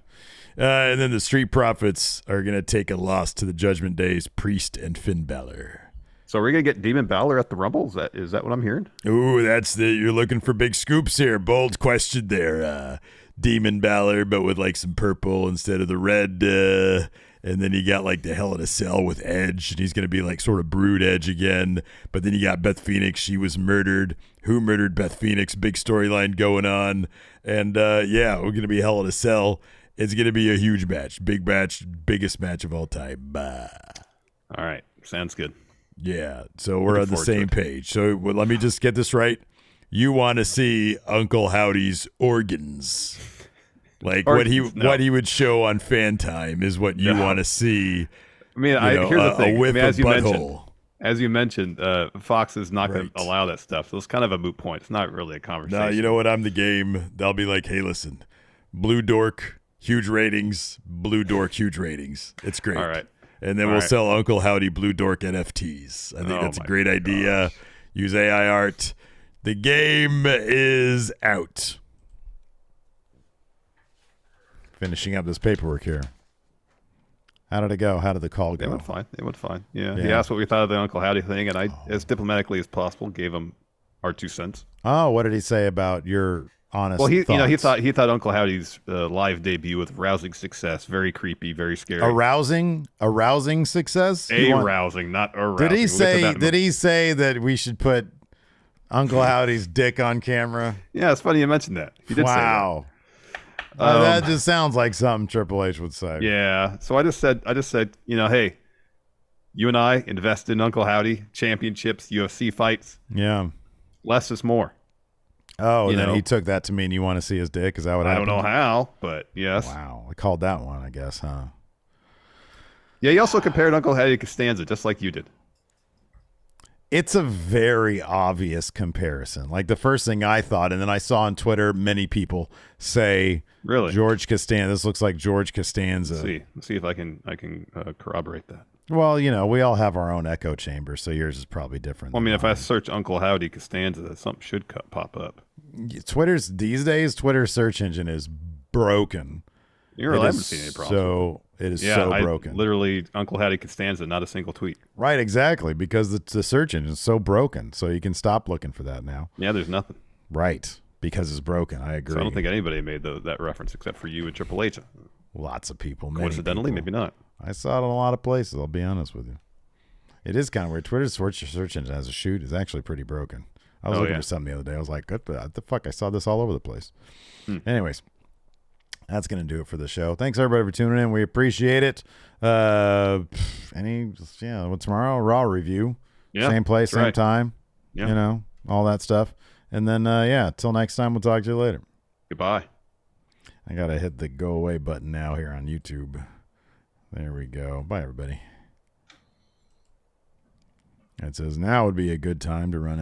And then the Street Profits are going to take a loss to the Judgment Day's Priest and Finn Balor. So are we going to get Demon Balor at the Rumble? Is that what I'm hearing? Ooh, you're looking for big scoops here. Bold question there. Demon Balor, but with like some purple instead of the red. And then you got like the Hell in a Cell with Edge, and he's going to be like sort of Brood Edge again. But then you got Beth Phoenix. She was murdered. Who murdered Beth Phoenix? Big storyline going on. And we're going to be Hell in a Cell. It's going to be a huge match. Big match. Biggest match of all time. Bah. All right. Sounds good. Yeah. So we're on the same page. So let me just get this right. You want to see Uncle Howdy's organs. Like what he would show on Fan Time is what you want to see. I mean, here's the thing. A whiff as of butthole. As you mentioned, Fox is not going to allow that stuff. So it's kind of a moot point. It's not really a conversation. No, you know what? I'm the game. They'll be like, hey, listen, Blue Dork, huge ratings. Blue Dork, huge ratings. It's great. All right. And then we'll sell Uncle Howdy Blue Dork NFTs. I think that's a great idea. Use AI art. The game is out. Finishing up this paperwork here. How did it go? How did the call go? It went fine. Yeah. He asked what we thought of the Uncle Howdy thing, and I, as diplomatically as possible, gave him our 2 cents. Oh, what did he say about your honest thoughts? Well, he thought Uncle Howdy's live debut with rousing success, very creepy, very scary. Arousing success? Rousing, not arousing. Did he say that we should put Uncle Howdy's dick on camera? Yeah, it's funny you mentioned that. He did say that. Wow. That just sounds like something Triple H would say. Yeah. So I just said, hey, you and I invest in Uncle Howdy, championships, UFC fights. Yeah. Less is more. Oh, and then he took that to mean you want to see his dick? Is that what happened? I don't know how, but yes. Wow. I called that one, I guess, huh? Yeah, he also compared Uncle Howdy to Costanza, just like you did. It's a very obvious comparison. Like the first thing I thought, and then I saw on Twitter many people say, "Really, George Costanza? This looks like George Costanza." Let's see if I can corroborate that. Well, we all have our own echo chamber, so yours is probably different. Well, I mean, if I search Uncle Howdy Costanza, something should pop up. Twitter's search engine is broken. I haven't seen any problem. So it is so broken. Literally, Uncle Howdy Costanza, not a single tweet. Right, exactly, because the search engine is so broken. So you can stop looking for that now. Yeah, there's nothing. Right, because it's broken. I agree. So I don't think anybody made that reference except for you and Triple H. Lots of people. Coincidentally, maybe not. I saw it in a lot of places, I'll be honest with you. It is kind of weird. Twitter's search engine as a shoot is actually pretty broken. I was looking for something the other day. I was like, what the fuck? I saw this all over the place. Anyways, that's going to do it for the show. Thanks, everybody, for tuning in. We appreciate it. Tomorrow, Raw review. Yeah, same place, same time. Yeah. You know, all that stuff. And then, till next time, we'll talk to you later. Goodbye. I got to hit the go away button now here on YouTube. There we go. Bye, everybody. It says now would be a good time to run